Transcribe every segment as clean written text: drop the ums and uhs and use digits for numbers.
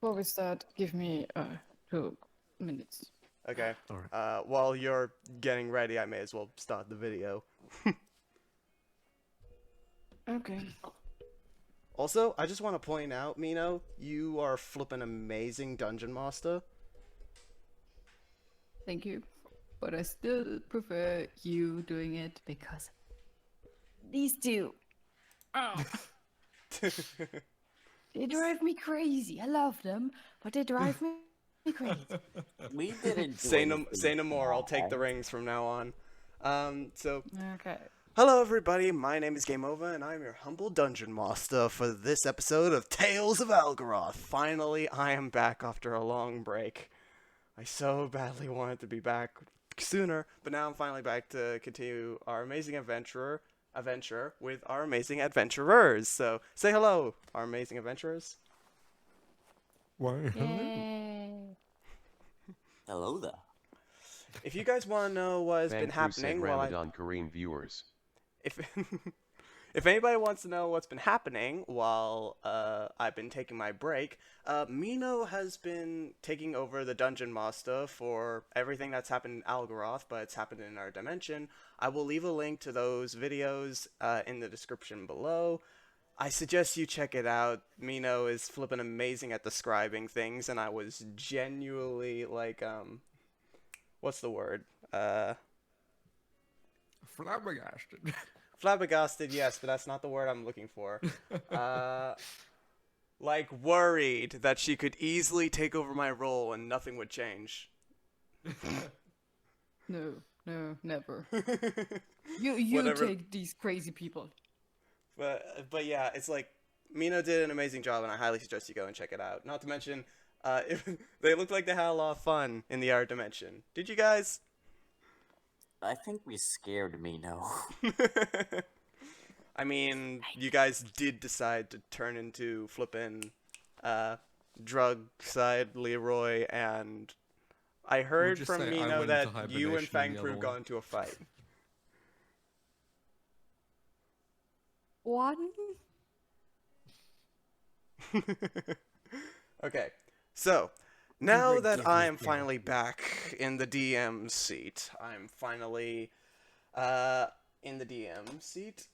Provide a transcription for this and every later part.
Before we start, give me 2 minutes. Okay. Alright. While you're getting ready, I may as well start the video. Okay. Also, I just want to point out, Mino, you are flipping amazing dungeon master. Thank you. But I still prefer you doing it because these two, oh, they drive me crazy. I love them, but they drive me crazy. We didn't do Say no, anything say no more. I'll take the wrong. rings from now on. So Okay. hello everybody. My name is Game Over, and I'm your humble dungeon master for this episode of Tales of Algerath. Finally, I am back after a long break. I so badly wanted to be back sooner, but now I'm finally back to continue our amazing adventure with our amazing adventurers. So say hello, our amazing adventurers. Why? Hello. Yay. Hello there. If you guys want to know what has been happening while Ramadan Kareem viewers. if if anybody wants to know what's been happening while I've been taking my break, Mino has been taking over the Dungeon Master for everything that's happened in Algerath, but it's happened in our dimension. I will leave a link to those videos in the description below. I suggest you check it out. Mino is flipping amazing at describing things, and I was genuinely like, what's the word? Flabbergasted. Flabbergasted, yes, but that's not the word I'm looking for. Like worried that she could easily take over my role and nothing would change. No, never. You Whatever. take these crazy people. But yeah, it's like Mino did an amazing job, and I highly suggest you go and check it out. Not to mention, they looked like they had a lot of fun in the art dimension. Did you guys? I think we scared Mino. I mean, you guys did decide to turn into flippin' drug side Leroy, and I heard just from say I Mino went that into you and hibernation Fang in the Fu other got one. into a fight. One? Okay, so now were that given I am the finally back in the DM seat, I'm finally in the DM seat,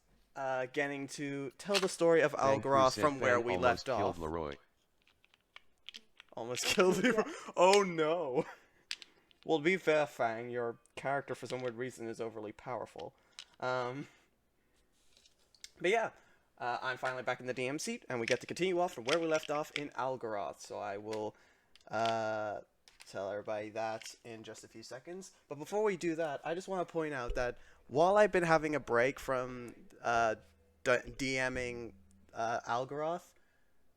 getting to tell the story of Fang Fu Algerath said from where Fang we almost left off. killed Leroy. Almost killed Leroy. Oh no. Well, to be fair, Fang, your character for some weird reason is overly powerful. But yeah, I'm finally back in the DM seat, and we get to continue off from where we left off in Algerath. So I will tell everybody that in just a few seconds. But before we do that, I just want to point out that while I've been having a break from DMing Algerath,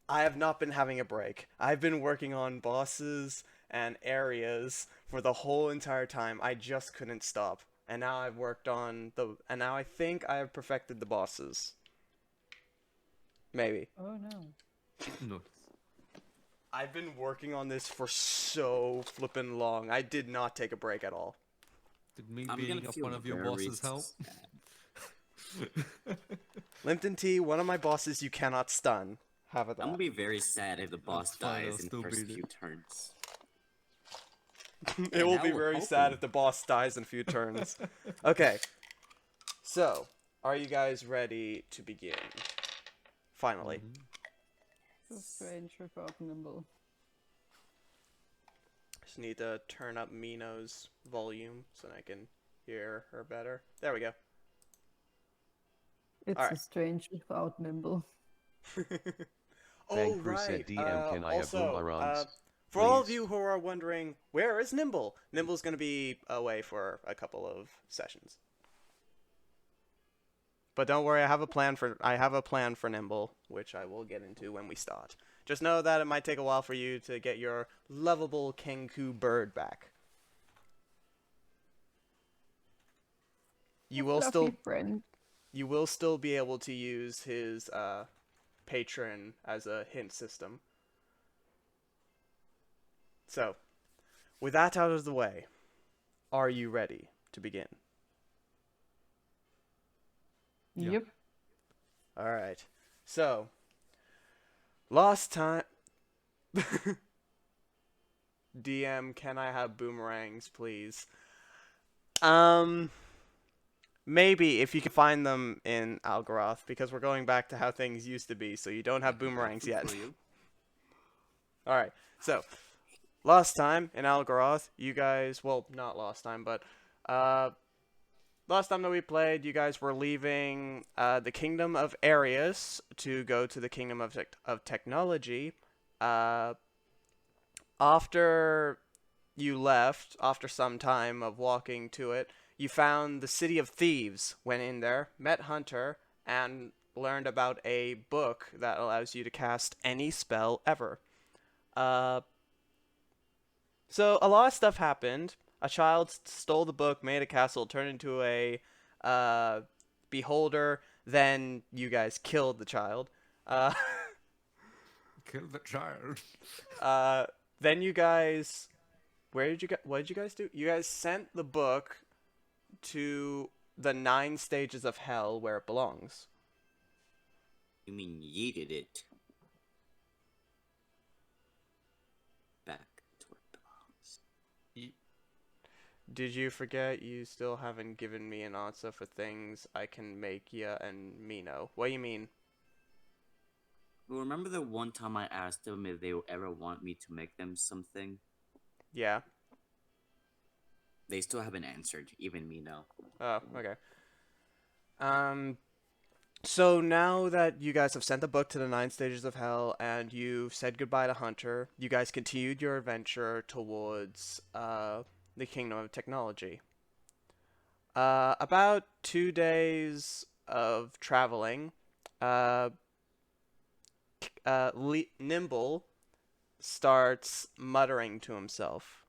I have not been having a break. I've been working on bosses and areas for the whole entire time. I just couldn't stop. And now I've worked on and now I think I have perfected the bosses. Maybe. Oh no. No. I've been working on this for so flippin' long. I did not take a break at all. Did me I'm being gonna up feel one of your very bosses help? sad. Limpton T, one of my bosses you cannot stun. Have it I'm gonna that. be very sad if the boss fine, I'll dies in still the first beat it. few turns. It will now be we're very hoping. sad if the boss dies in a few turns. Okay. So, are you guys ready to begin? Finally. So strange without nimble. Just need to turn up Mino's volume so I can hear her better. There we go. It's Alright. a strange without nimble. Oh, Fang Fu right. said DM can I have Also, boomerangs? for all of Please. you who are wondering, where is Nimble? Nimble's going to be away for a couple of sessions. But don't worry, I have a plan for Nimble, which I will get into when we start. Just know that it might take a while for you to get your lovable Kenku bird back. You will Fluffy still friend. be able to use his patron as a hint system. So, with that out of the way, are you ready to begin? Yeah. Yep. Alright. So, last time DM, can I have boomerangs, please? Maybe if you can find them in Algerath, because we're going back to how things used to be, so you don't have I can grab boomerangs food yet. for you. Alright, so, last time in Algerath, you guys, well, not last time, but, last time that we played, you guys were leaving, the Kingdom of Arius to go to the Kingdom of, of Technology. After you left, after some time of walking to it, you found the City of Thieves, went in there, met Hunter, and learned about a book that allows you to cast any spell ever. So a lot of stuff happened. A child stole the book, made a castle, turned into a beholder. Then you guys killed the child. Uh, Kill the child. then you guys, what did you guys do? You guys sent the book to the 9 stages of hell where it belongs. You mean yeeted it back to where it belongs. Did you forget you still haven't given me an answer for things I can make ya and Mino? What do you mean? Well, remember the one time I asked them if they would ever want me to make them something? Yeah. They still haven't answered, even me now. Oh, okay. So now that you guys have sent the book to the 9 stages of hell and you've said goodbye to Hunter, you guys continued your adventure towards the Kingdom of Technology. About 2 days of traveling, Nimble starts muttering to himself.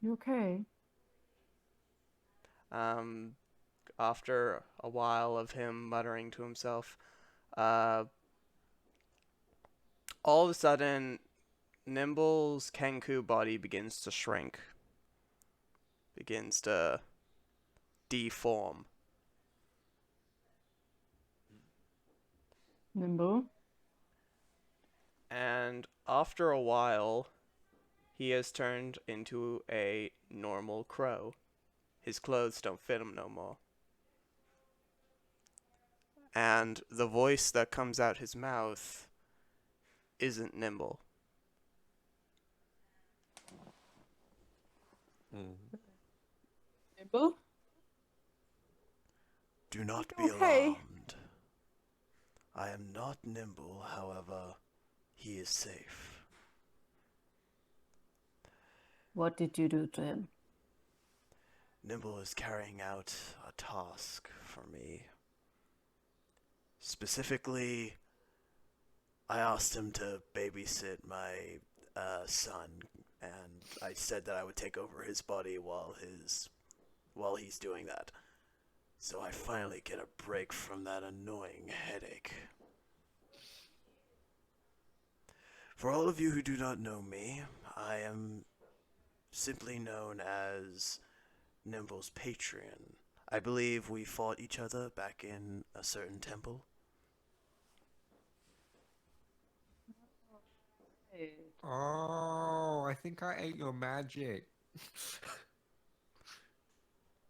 You okay? After a while of him muttering to himself, all of a sudden, Nimble's Kenku body begins to shrink. Begins to deform. Nimble? And after a while, he has turned into a normal crow. His clothes don't fit him no more. And the voice that comes out his mouth isn't Nimble. Nimble? Do not be Okay. alarmed. I am not Nimble, however, he is safe. What did you do to him? Nimble is carrying out a task for me. Specifically, I asked him to babysit my son, and I said that I would take over his body while he's doing that. So I finally get a break from that annoying headache. For all of you who do not know me, I am simply known as Nimble's Patreon. I believe we fought each other back in a certain temple. Oh, I think I ate your magic.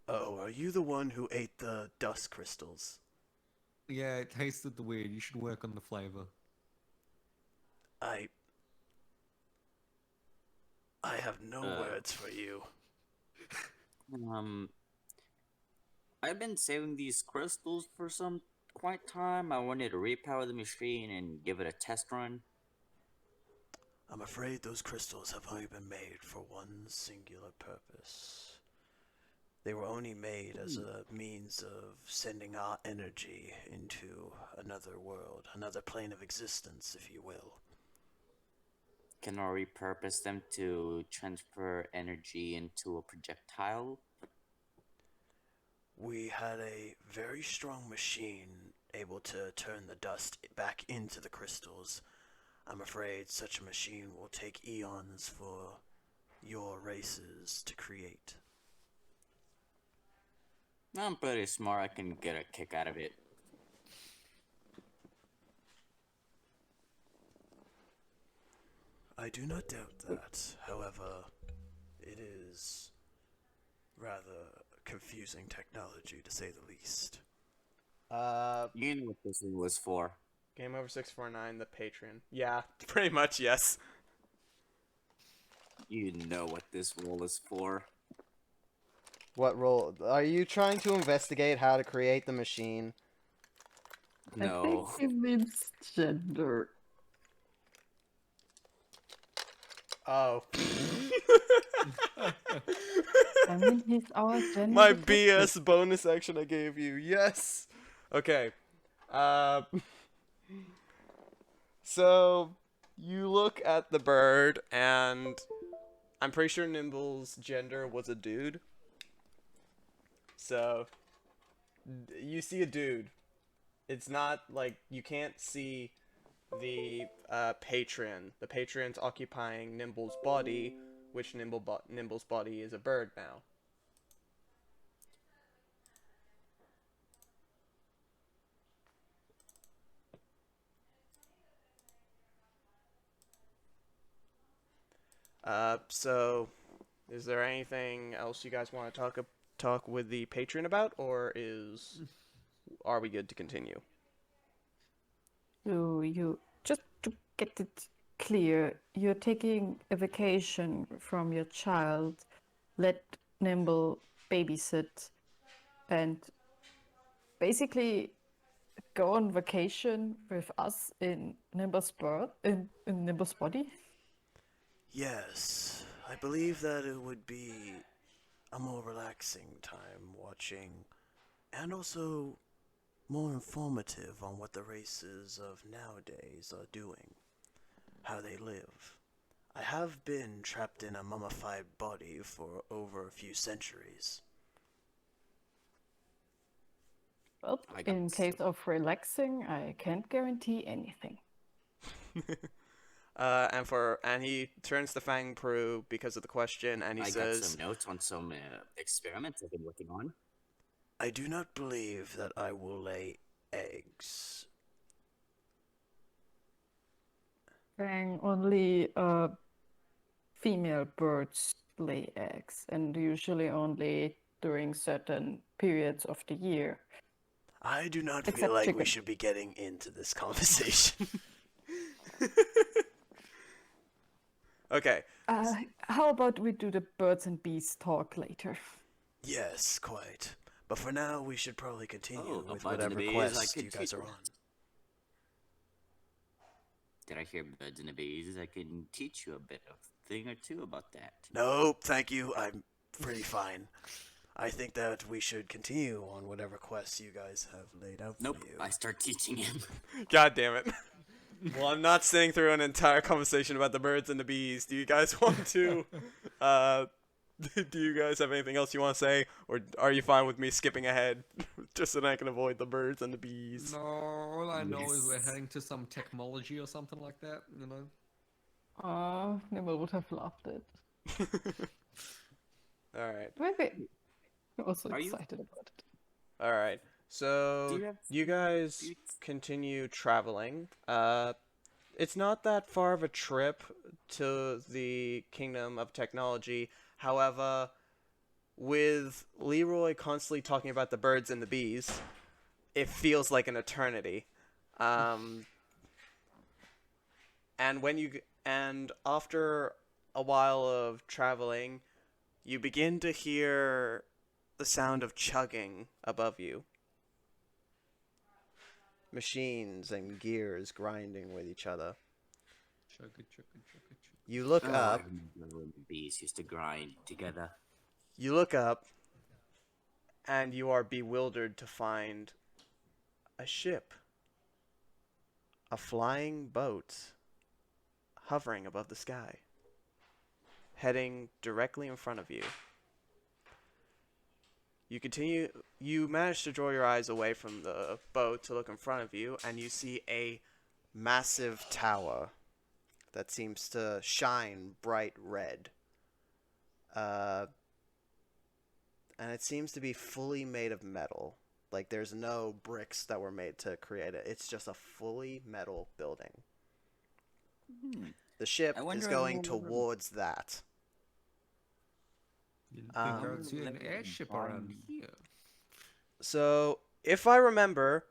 Oh, are you the one who ate the dust crystals? Yeah, it tasted weird. You should work on the flavor. I have no words for you. I've been saving these crystals for some quite time. I wanted to repower the machine and give it a test run. I'm afraid those crystals have only been made for one singular purpose. They were only made as a means of sending our energy into another world, another plane of existence, if you will. Can I repurpose them to transfer energy into a projectile? We had a very strong machine able to turn the dust back into the crystals. I'm afraid such a machine will take eons for your races to create. I'm pretty smart. I can get a kick out of it. I do not doubt that. However, it is rather confusing technology, to say the least. You know what this was for. Game over 649, the Patreon. Yeah, pretty much, yes. You know what this role is for. What role? Are you trying to investigate how to create the machine? No. I think it means gender. Oh. I mean, he's our gender. My detective. BS bonus action I gave you. Yes. Okay. Uh. So you look at the bird, and I'm pretty sure Nimble's gender was a dude. So you see a dude. It's not like you can't see the patron. The patron's occupying Nimble's body, which Nimble's body is a bird now. So is there anything else you guys want to talk with the patron about, or are we good to continue? So you just to get it clear, you're taking a vacation from your child, let Nimble babysit, and basically go on vacation with us in Nimble's in Nimble's body. Yes, I believe that it would be a more relaxing time watching, and also more informative on what the races of nowadays are doing, how they live. I have been trapped in a mummified body for over a few centuries. Well, I got in case of relaxing, I can't guarantee anything. And he turns to Fang Pru because of the question, and he I got says, some notes on some experiments I've been working on. I do not believe that I will lay eggs. Fang, only female birds lay eggs, and usually only during certain periods of the year. I do not Except feel like we chicken. should be getting into this conversation. okay, How about we do the birds and bees talk later? Yes, quite. But for now, we should probably continue Oh, with about the whatever bees, I quest could you guys teach- are on. Did I hear birds and the bees? I can teach you a bit of thing or two about that. Nope, thank you. I'm pretty fine. I think that we should continue on whatever quests you guys have laid out Nope, for you. I start teaching him. God damn it. Well, I'm not sitting through an entire conversation about the birds and the bees. Do you guys want to, do you guys have anything else you want to say? Or are you fine with me skipping ahead? Just so that I can avoid the birds and the bees. No, all I know is we're Yes. heading to some technology or something like that, you know? Nimble would have loved it. Alright. Maybe. I'm also Are you- excited about it. Alright. So, Do you have you guys boots? continue traveling. It's not that far of a trip to the Kingdom of Technology. However, with Leroy constantly talking about the birds and the bees, it feels like an eternity. And after a while of traveling, you begin to hear the sound of chugging above you. Machines and gears grinding with each other. Chugga, chugga, chugga, chugga. You look Oh, up. I remember when the bees used to grind together. You look up, and you are bewildered to find a ship. A flying boat hovering above the sky, heading directly in front of you. You manage to draw your eyes away from the boat to look in front of you, and you see a massive tower that seems to shine bright red. And it seems to be fully made of metal. Like, there's no bricks that were made to create it. It's just a fully metal building. The ship I is wonder going if- towards that. You think Um, I would see an airship around here? So, if I remember,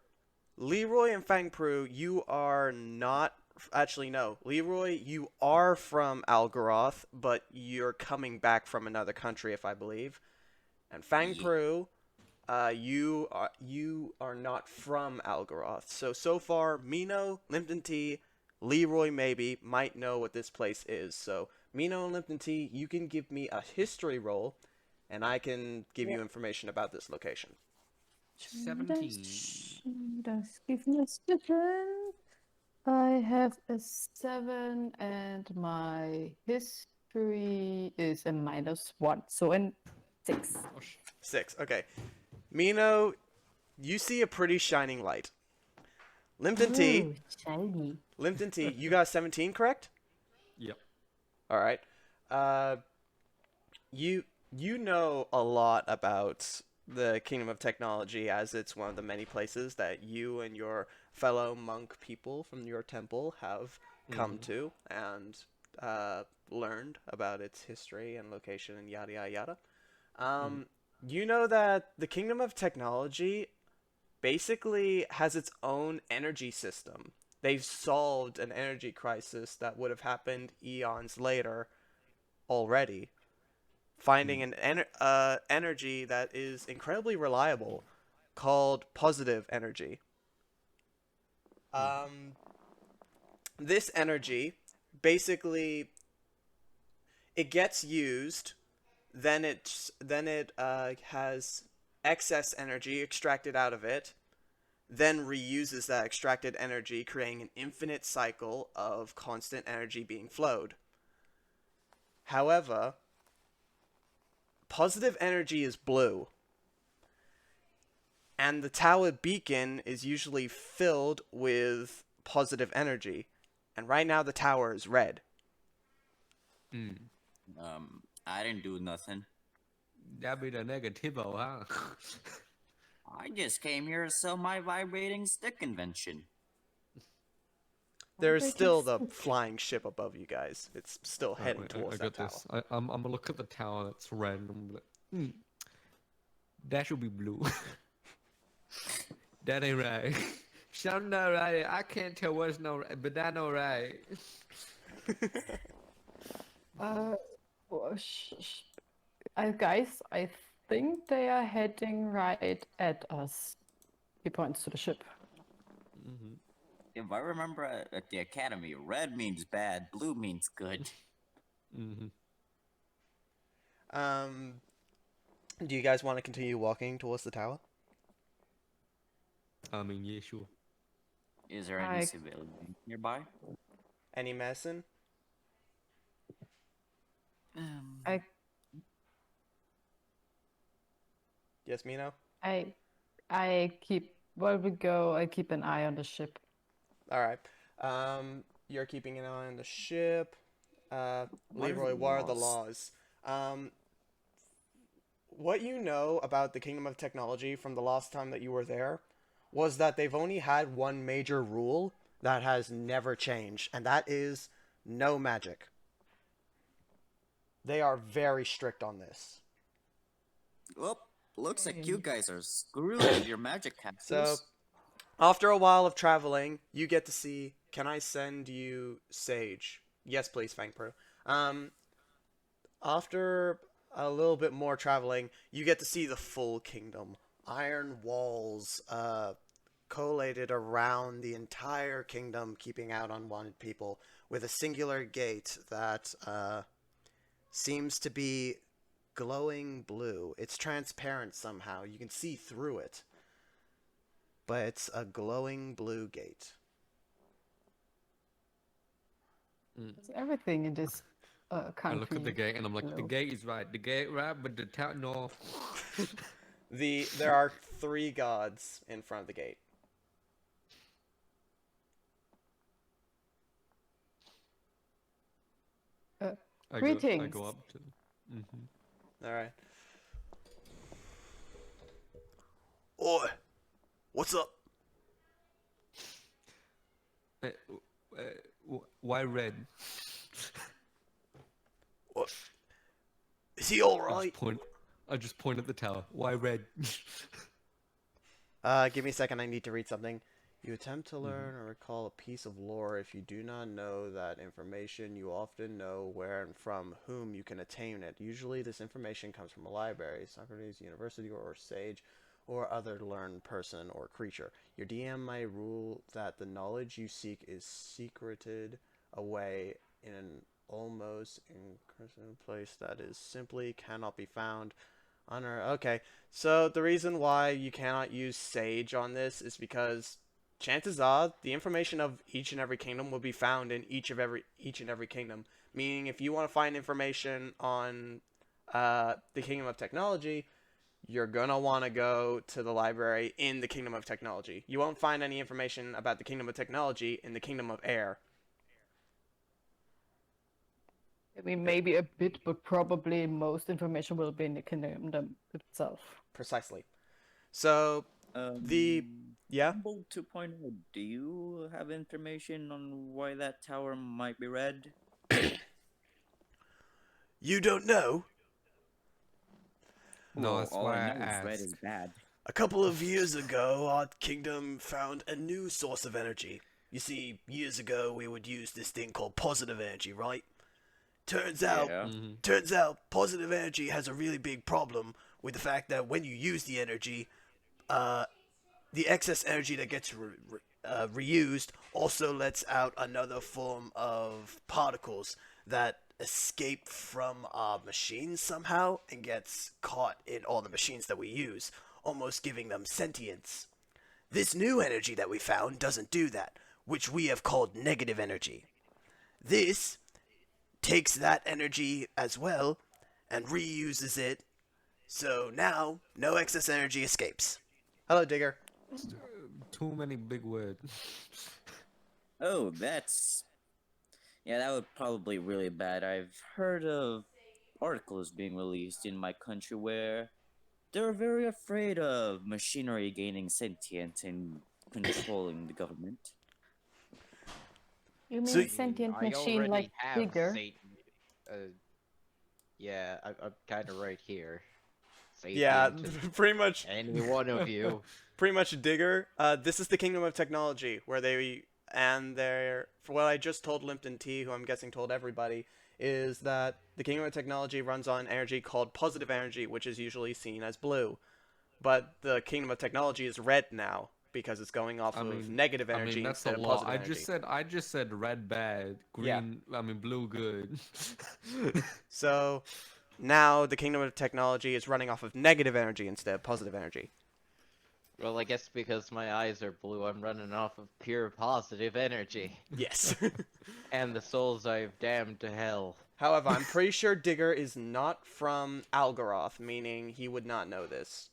Leroy and Fangpru, you are not. Actually, no. Leroy, you are from Algerath, but you're coming back from another country, if I believe. And Fangpru, you are not from Algerath. So far, Mino, Limpton Tea, Leroy maybe might know what this place is. So Mino and Limpton Tea, you can give me a history roll, and I can give you information about this location. 17. Just give me a second. I have a 7 and my history is a -1. So a 6. Oh, 6. Okay. Mino, you see a pretty shining light. Limpton Tea, Ooh, shiny. Limpton Tea, you got 17, correct? Yep. All right. You know a lot about the Kingdom of Technology, as it's one of the many places that you and your fellow monk people from your temple have come to and learned about its history and location and yada yada yada. You know that the Kingdom of Technology basically has its own energy system. They've solved an energy crisis that would have happened eons later already, finding an energy that is incredibly reliable called positive energy. This energy basically it gets used, then it has excess energy extracted out of it, then reuses that extracted energy, creating an infinite cycle of constant energy being flowed. However, positive energy is blue, and the tower beacon is usually filled with positive energy, and right now the tower is red. I didn't do nothing. That'd be the negative, huh? I just came here to sell my vibrating stick invention. There is still the flying ship above you guys. It's still Right, heading wait, towards I that got tower. this. I'm gonna look at the tower that's red. And I'm like, that should be blue. That ain't right. Something not right. I can't tell what's not right, but that not right. Guys, I think they are heading right at us. He points to the ship. If I remember at the academy, red means bad, blue means good. Do you guys want to continue walking towards the tower? I mean, yeah, sure. Is there any civilians nearby? Any medicine? I Yes, Mino? I keep while we go, I keep an eye on the ship. Alright. You're keeping an eye on the ship. What are Leroy, the what are the laws? laws? What you know about the Kingdom of Technology from the last time that you were there was that they've only had one major rule that has never changed, and that is no magic. They are very strict on this. Well, looks like you guys are screwed with your magic So, castles. after a while of traveling, you get to see. Can I send you Sage? Yes, please, Fangpro. After a little bit more traveling, you get to see the full kingdom. Iron walls, collated around the entire kingdom, keeping out unwanted people, with a singular gate that seems to be glowing blue. It's transparent somehow. You can see through it. But it's a glowing blue gate. It's everything in this I country. look at the gate and I'm like, the No. gate is right. The gate right, but the town no. There are 3 gods in front of the gate. I Greetings. go up to. Alright. Oi, what's up? Why red? Is he alright? I just point at the tower. Why red? Give me a second, I need to read something. You attempt to learn or recall a piece of lore. If you do not know that information, you often know where and from whom you can attain it. Usually this information comes from a library, Socrates, university, or sage, or other learned person or creature. Your DM may rule that the knowledge you seek is secreted away in an almost incredible place that is simply cannot be found. Okay, so the reason why you cannot use Sage on this is because chances are the information of each and every kingdom will be found in each and every kingdom. Meaning, if you want to find information on the Kingdom of Technology, you're gonna want to go to the library in the Kingdom of Technology. You won't find any information about the Kingdom of Technology in the Kingdom of Air. I mean, maybe a bit, but probably most information will be in the kingdom itself. Precisely. So yeah. Tumble 2.0, do you have information on why that tower might be red? You don't know? No, Well, that's all why I I know is red asked. is bad. A couple of years ago, our kingdom found a new source of energy. You see, years ago we would use this thing called positive energy, right? Turns out, Yeah. positive energy has a really big problem with the fact that when you use the energy, the excess energy that gets reused also lets out another form of particles that escape from our machines somehow and gets caught in all the machines that we use, almost giving them sentience. This new energy that we found doesn't do that, which we have called negative energy. This takes that energy as well and reuses it, so now no excess energy escapes. Hello, Digger. Too many big words. Oh, that's... Yeah, that would probably be really bad. I've heard of articles being released in my country where they're very afraid of machinery gaining sentience and controlling the government. You So mean sentient I machine already like have bigger? Satan. Yeah, I'm kind of right here. Yeah, Sapient, pretty much. any one of you. Pretty much, Digger. This is the Kingdom of Technology, where they're, for what I just told Limpton T, who I'm guessing told everybody, is that the Kingdom of Technology runs on energy called positive energy, which is usually seen as blue. But the Kingdom of Technology is red now, because it's going off of negative energy that's instead a of lot. positive energy. I just said red bad, green. Yeah. Blue good. So now the Kingdom of Technology is running off of negative energy instead of positive energy. Well, I guess because my eyes are blue, I'm running off of pure positive energy. Yes. And the souls I've damned to hell. However, I'm pretty sure Digger is not from Algerath, meaning he would not know this.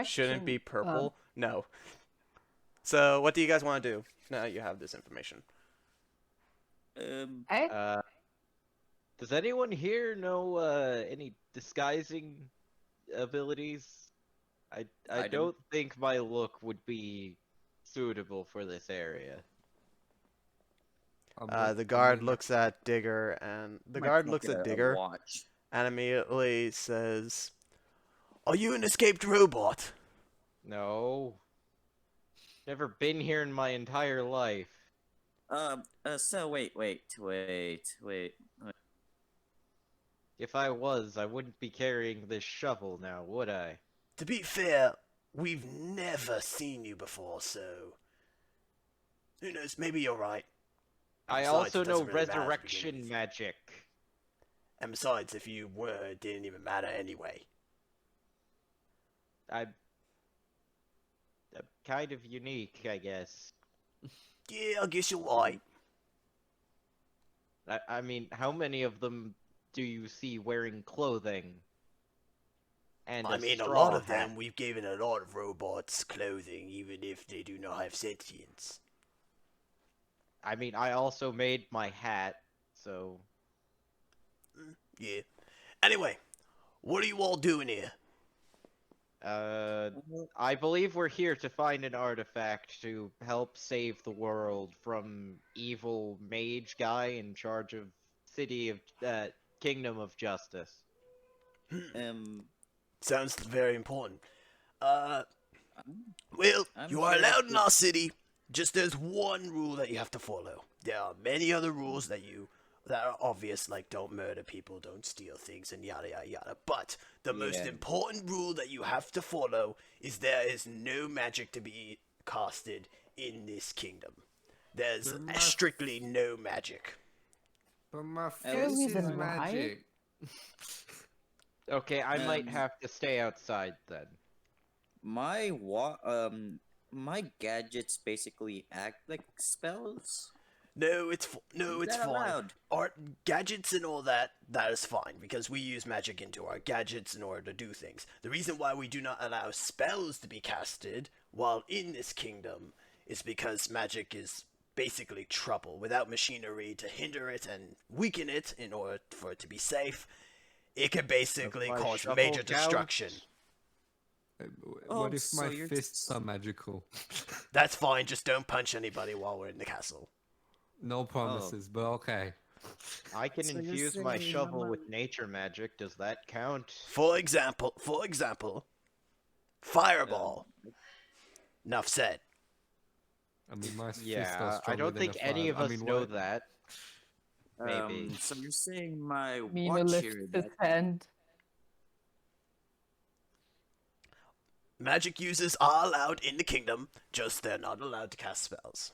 Shouldn't it be purple? No. So, what do you guys want to do now that you have this information? Does anyone here know any disguising abilities? I don't think my look would be suitable for this area. The guard looks at Digger, and Watch. and immediately says, "Are you an escaped robot?" No. Never been here in my entire life. So wait. If I was, I wouldn't be carrying this shovel now, would I? To be fair, we've never seen you before, so... Who knows, maybe you're right. I Besides, also it know doesn't really matter to begin resurrection with. magic. And besides, if you were, it didn't even matter anyway. I'm kind of unique, I guess. Yeah, I guess you're right. I mean, how many of them do you see wearing clothing? And I mean, a straw lot of hat? them, we've given a lot of robots clothing, even if they do not have sentience. I mean, I also made my hat, so... Yeah. Anyway, what are you all doing here? I believe we're here to find an artifact to help save the world from evil mage guy in charge of Kingdom of Justice. Sounds very important. Well, I'm you are here allowed in to- our city. Just there's one rule that you have to follow. There are many other rules that are obvious, like don't murder people, don't steal things, and yada yada yada. But the most Yeah. important rule that you have to follow is there is no magic to be casted in this kingdom. There's strictly no magic. But my There fist is reason why? magic. Okay, I might Um, have to stay outside then. My my gadgets basically act like spells. No, it's Is it's that fine. allowed? Art gadgets and all that is fine because we use magic into our gadgets in order to do things. The reason why we do not allow spells to be casted while in this kingdom is because magic is basically trouble. Without machinery to hinder it and weaken it in order for it to be safe, it can basically Does my cause shovel major count? destruction. Oh, What if so my you're fists are magical? That's fine, just don't punch anybody while we're in the castle. No promises, but okay. I can So you're infuse my saying shovel I'm with nature magic. Does that count? For example, fireball. Enough said. I mean, my fists are Yeah, I stronger don't than think a any fire. of I us mean, know what? that. Maybe. So you're saying my Mino watch lifts here his that hand. Magic users are allowed in the kingdom, just they're not allowed to cast spells.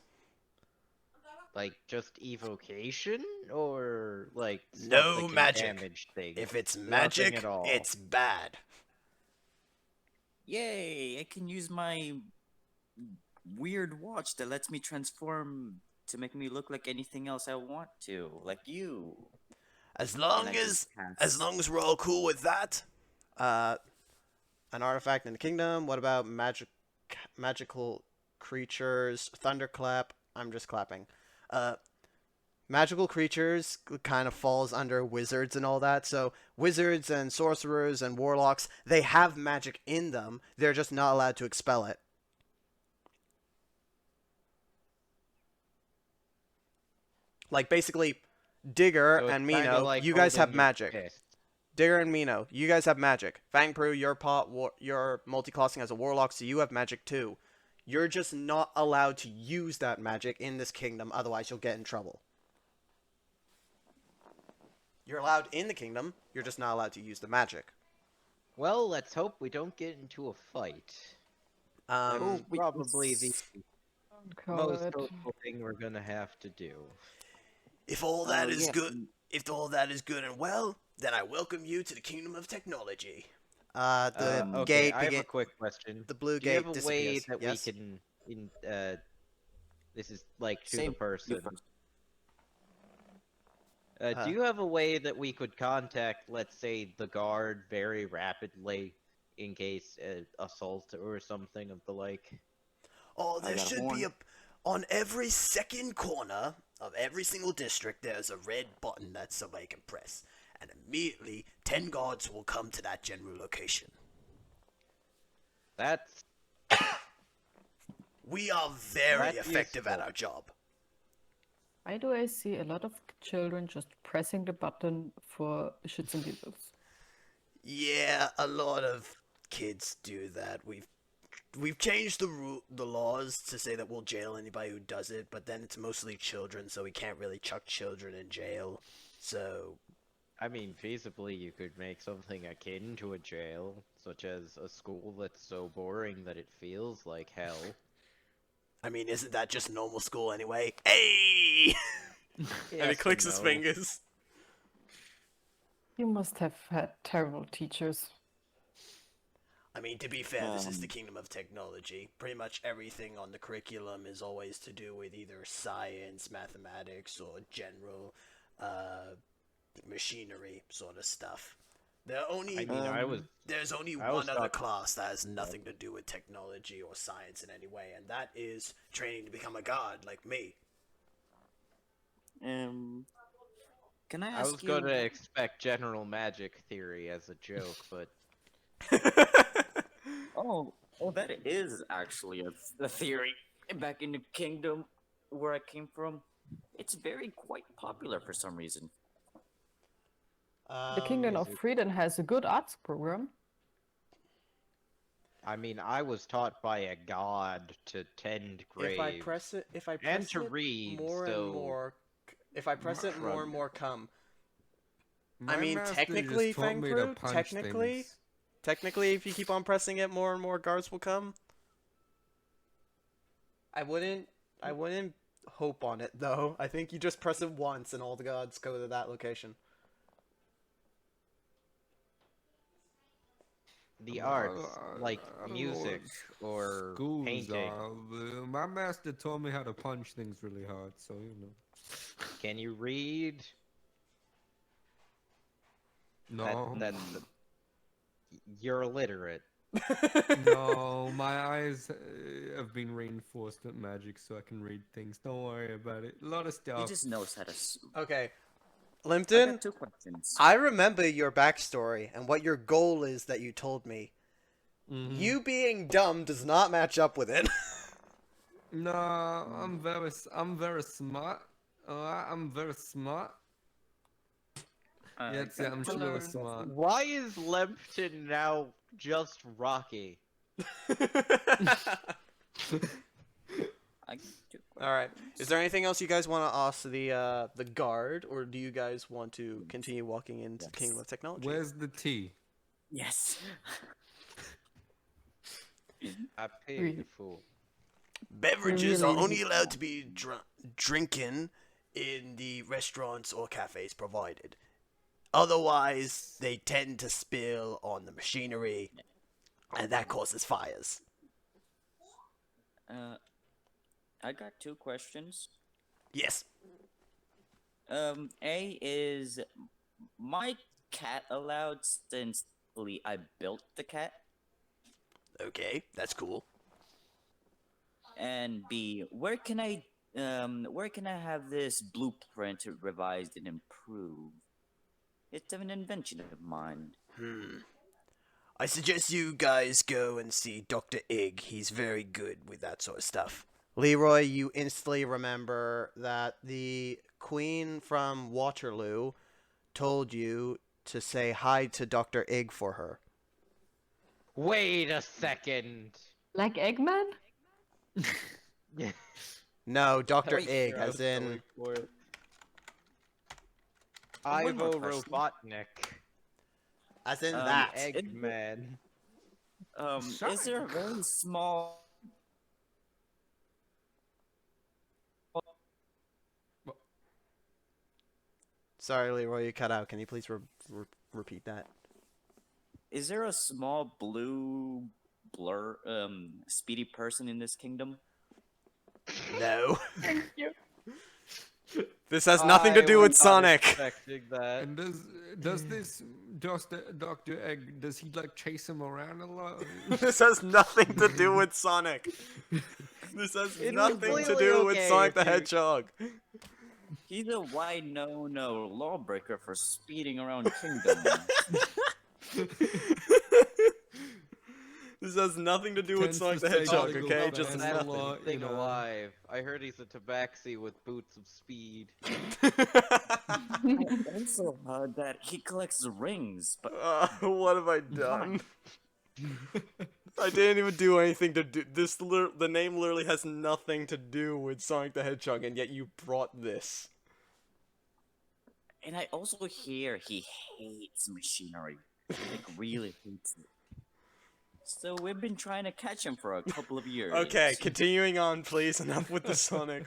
Like just evocation or like stuff No that can magic. damage things? If it's Nothing magic, at all. it's bad. yay, I can use my weird watch that lets me transform to make me look like anything else I want to, like you. As long And I as can as long as we're all cool with that. An artifact in the kingdom. What about magical creatures? Thunderclap. I'm just clapping. Magical creatures kind of falls under wizards and all that. So wizards and sorcerers and warlocks, they have magic in them. They're just not allowed to expel it. Like basically, Digger So it's and kinda Mino, like you guys have holding your magic. fist. Digger and Mino, you guys have magic. Fangpru, you're multi-classing as a warlock, so you have magic too. You're just not allowed to use that magic in this kingdom, otherwise you'll get in trouble. You're allowed in the kingdom, you're just not allowed to use the magic. Well, let's hope we don't get into a fight. That's probably the most God. hopeful thing we're gonna have to do. If all that is yeah. good, if all that is good and well, then I welcome you to the kingdom of technology. The Okay, gate, I the have a gate, quick question. the blue Do you gate have a way disappears. that Yes? we can this is like to Same the person. you first. Do you have a way that we could contact, let's say, the guard very rapidly in case assault or something of the like? Oh, I there got a should be horn. on every second corner of every single district, there's a red button that somebody can press. And immediately, 10 guards will come to that general location. That's We are very That's effective at useful. our job. Why do I see a lot of children just pressing the button for shits and giggles? Yeah, a lot of kids do that. We've changed the laws to say that we'll jail anybody who does it, but then it's mostly children, so we can't really chuck children in jail. So I mean, feasibly, you could make something akin to a jail, such as a school that's so boring that it feels like hell. I mean, isn't that just normal school anyway? Hey! And he Yes clicks and his no. fingers. You must have had terrible teachers. I mean, to be fair, this is the kingdom of technology. Pretty much everything on the curriculum is always to do with either science, mathematics, or general machinery sort of stuff. There's only I was one other taught- class that has nothing to do with technology or science in any way, and that is training to become a god like me. Can I I ask was you? gonna expect general magic theory as a joke, but Oh, that is actually a theory. Back in the kingdom where I came from, it's very quite popular for some reason. The Kingdom is of it- Freedom has a good arts program. I mean, I was taught by a god to tend graves If I press it, and to read, more and so more, if I press it more and more, come. I My mean, master technically, just taught me to Fangru, punch things. technically, if you keep on pressing it, more and more guards will come. I wouldn't hope on it though. I think you just press it once and all the guards go to that location. the I- arts, I- like I don't know music what or schools painting. are, but my master taught me how to punch things really hard, so you know. Can you read? No, You're illiterate. no, my eyes have been reinforced with magic, so I can read things. Don't worry about it. A lot of He stuff. just knows how to. Okay, I Limpton, got two questions. I remember your backstory and what your goal is that you told me. Mhm. You being dumb does not match up with it. No, I'm very smart. I'm very smart. Yeah, I I'm got two really questions. smart. Why is Lempton now just Rocky? I got two All right. questions. Is there anything else you guys want to ask the guard, or do you guys want to continue walking into the Kingdom of Technology? Where's the tea? Yes. I paid the fool. Beverages Really? are only allowed to be drinking in the restaurants or cafes provided. Otherwise, they tend to spill on the machinery, and that causes fires. I got two questions. Yes. A is my cat allowed since I built the cat? Okay, that's cool. And B, where can I have this blueprint revised and improved? It's an invention of mine. I suggest you guys go and see Dr. Ig. He's very good with that sort of stuff. Leroy, you instantly remember that the Queen from Waterloo told you to say hi to Dr. Ig for her. Wait a second. Like Eggman? No, Dr. Wait, Ig, I was as in going for it. One more Ivo question. Robotnik. that. Eggman. Is there a very small Sorry, Leroy, you cut out. Can you please repeat that? Is there a small blue blur speedy person in this kingdom? No. This has nothing to do with was not Sonic. expecting that. And does this Dr. Egg, does he like chase him around a lot? This has nothing to do with Sonic. This has It was nothing to completely do with okay Sonic if the you- Hedgehog. He's a why no lawbreaker for speeding around kingdom. This has nothing to do with Tends Sonic to the stay Hedgehog, single okay? fast Just a nothing. lot, Thing you know. alive. I heard he's a tabaxi with boots of speed. I also heard that he collects rings, but What have I done? I didn't even do anything to do this. The name literally has nothing to do with Sonic the Hedgehog, and yet you brought this. and I also hear he hates machinery. Like really hates it. So we've been trying to catch him for a couple of years. Okay, continuing on, please. Enough with the Sonic.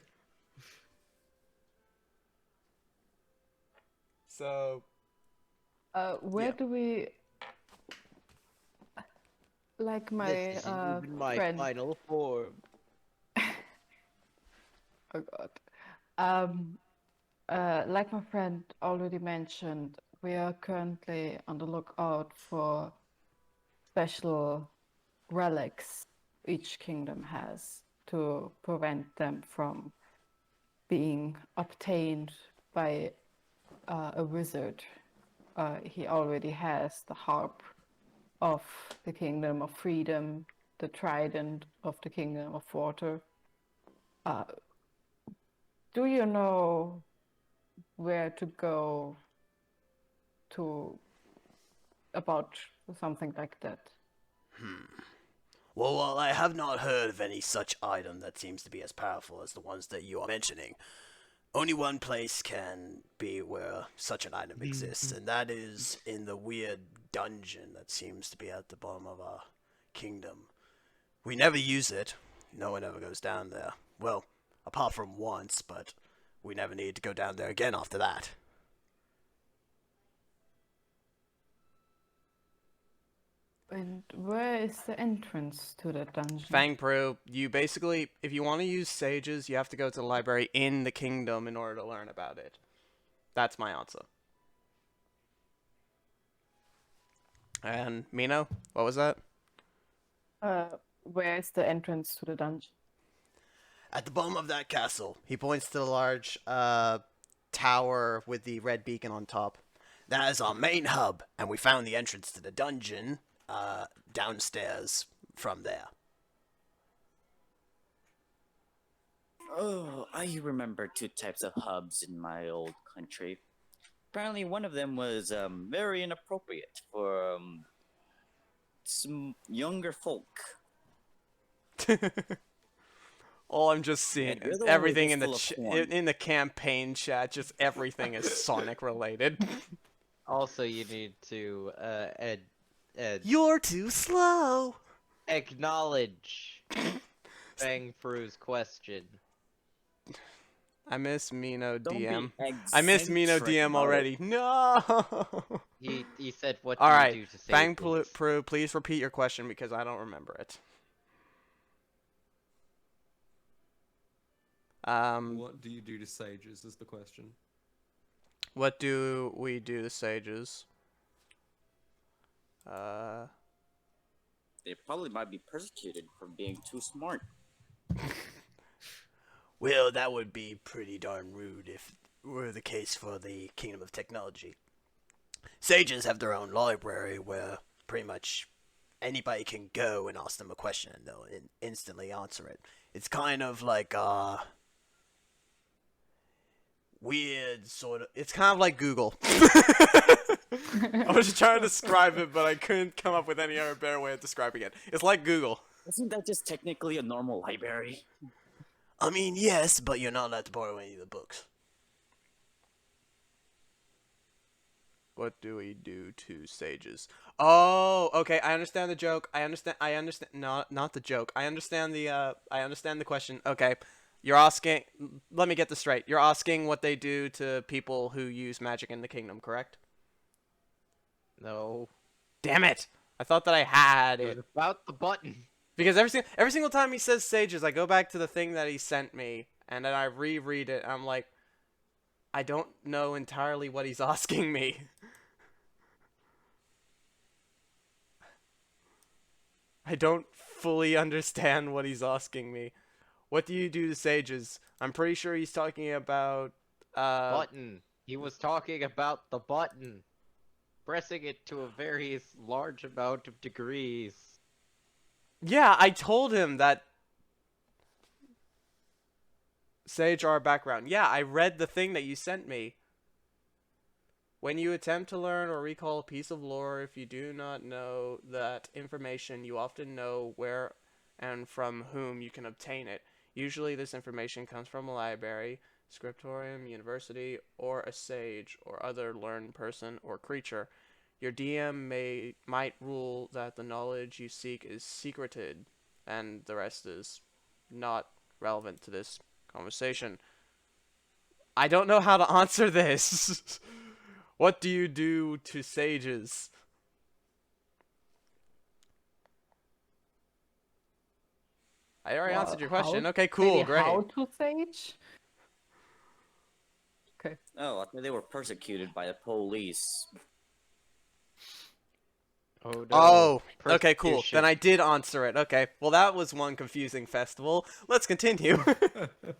So, Where Yeah. do we... Like my This isn't even my friend... final form. Oh god. Like my friend already mentioned, we are currently on the lookout for special relics each kingdom has to prevent them from being obtained by a wizard. He already has the harp of the Kingdom of Freedom, the trident of the Kingdom of Water. Do you know where to go to about something like that? Well, while I have not heard of any such item that seems to be as powerful as the ones that you are mentioning, only one place can be where such an item exists, and that is in the weird dungeon that seems to be at the bottom of our kingdom. We never use it. No one ever goes down there. Well, apart from once, but we never need to go down there again after that. And where is the entrance to the dungeon? Fang Pro, you basically, if you want to use sages, you have to go to the library in the kingdom in order to learn about it. That's my answer. And Mino, what was that? Where is the entrance to the dungeon? At the bottom of that castle. He points to the large tower with the red beacon on top. That is our main hub, and we found the entrance to the dungeon downstairs from there. Oh, I remember two types of hubs in my old country. Apparently, one of them was very inappropriate for some younger folk. All I'm just seeing Yeah, you're the one everything who's in the full of porn. in the campaign chat, just everything is Sonic related. Also, you need to You're too slow. acknowledge Fang Fru's question. I miss Mino Don't DM. be I miss Mino eccentric DM about already. No. He said, "What do All you right, do to save Fang this?" Pro, please repeat your question because I don't remember it. What do you do to sages is the question. What do we do to sages? They probably might be persecuted for being too smart. Well, that would be pretty darn rude if it were the case for the Kingdom of Technology. Sages have their own library where pretty much anybody can go and ask them a question and they'll instantly answer it. It's kind of like weird sort of. It's kind of like Google. I was trying to describe it, but I couldn't come up with any other better way of describing it. It's like Google. Isn't that just technically a normal library? I mean, yes, but you're not allowed to borrow any of the books. What do we do to sages? Oh, okay. I understand the joke. I understand. No, not the joke. I understand the. I understand the question. Okay, you're asking. Let me get this straight. You're asking what they do to people who use magic in the kingdom, correct? No, Damn it! I thought that I had it it. was about the button. Because every single time he says sages, I go back to the thing that he sent me, and then I reread it, and I'm like, I don't know entirely what he's asking me. I don't fully understand what he's asking me. What do you do to sages? I'm pretty sure he's talking about, Button. He was talking about the button. Pressing it to a very large amount of degrees. Yeah, I told him that Sage are background. Yeah, I read the thing that you sent me. When you attempt to learn or recall a piece of lore, if you do not know that information, you often know where and from whom you can obtain it. Usually this information comes from a library, scriptorium, university, or a sage or other learned person or creature. Your DM might rule that the knowledge you seek is secreted, and the rest is not relevant to this conversation. I don't know how to answer this. What do you do to sages? I already answered your question. Okay, cool, Maybe great. how to sage? Okay. Oh, I thought they were persecuted by the police. Oh no. Oh, okay, cool. Persecution. Then I did answer it. Okay, well that was one confusing festival. Let's continue. What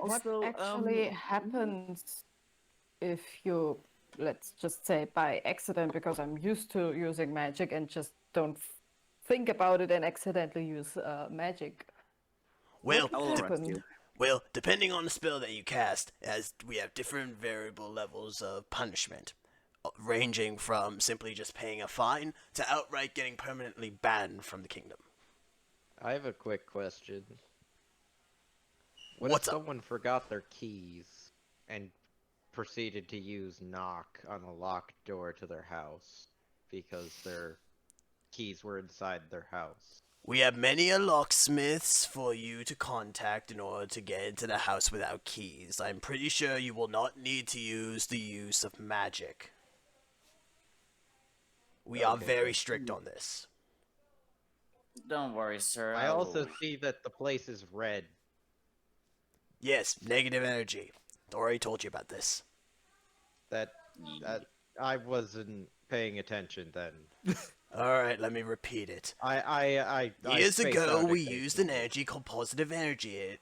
Also, actually happens if you, let's just say by accident, because I'm used to using magic and just don't think about it and accidentally use magic. Well, What I would will arrest happen? you. well, depending on the spell that you cast, as we have different variable levels of punishment, ranging from simply just paying a fine to outright getting permanently banned from the kingdom. I have a quick question. What What's if up? someone forgot their keys and proceeded to use knock on a locked door to their house because their keys were inside their house? We have many a locksmiths for you to contact in order to get into the house without keys. I'm pretty sure you will not need to use the use of magic. We are Okay, very good. strict on this. Don't worry, sir. I also will- see that the place is red. Yes, negative energy. Already told you about this. That I wasn't paying attention then. Alright, let me repeat it. I Years spaced ago, out we used an occasionally. energy called positive energy.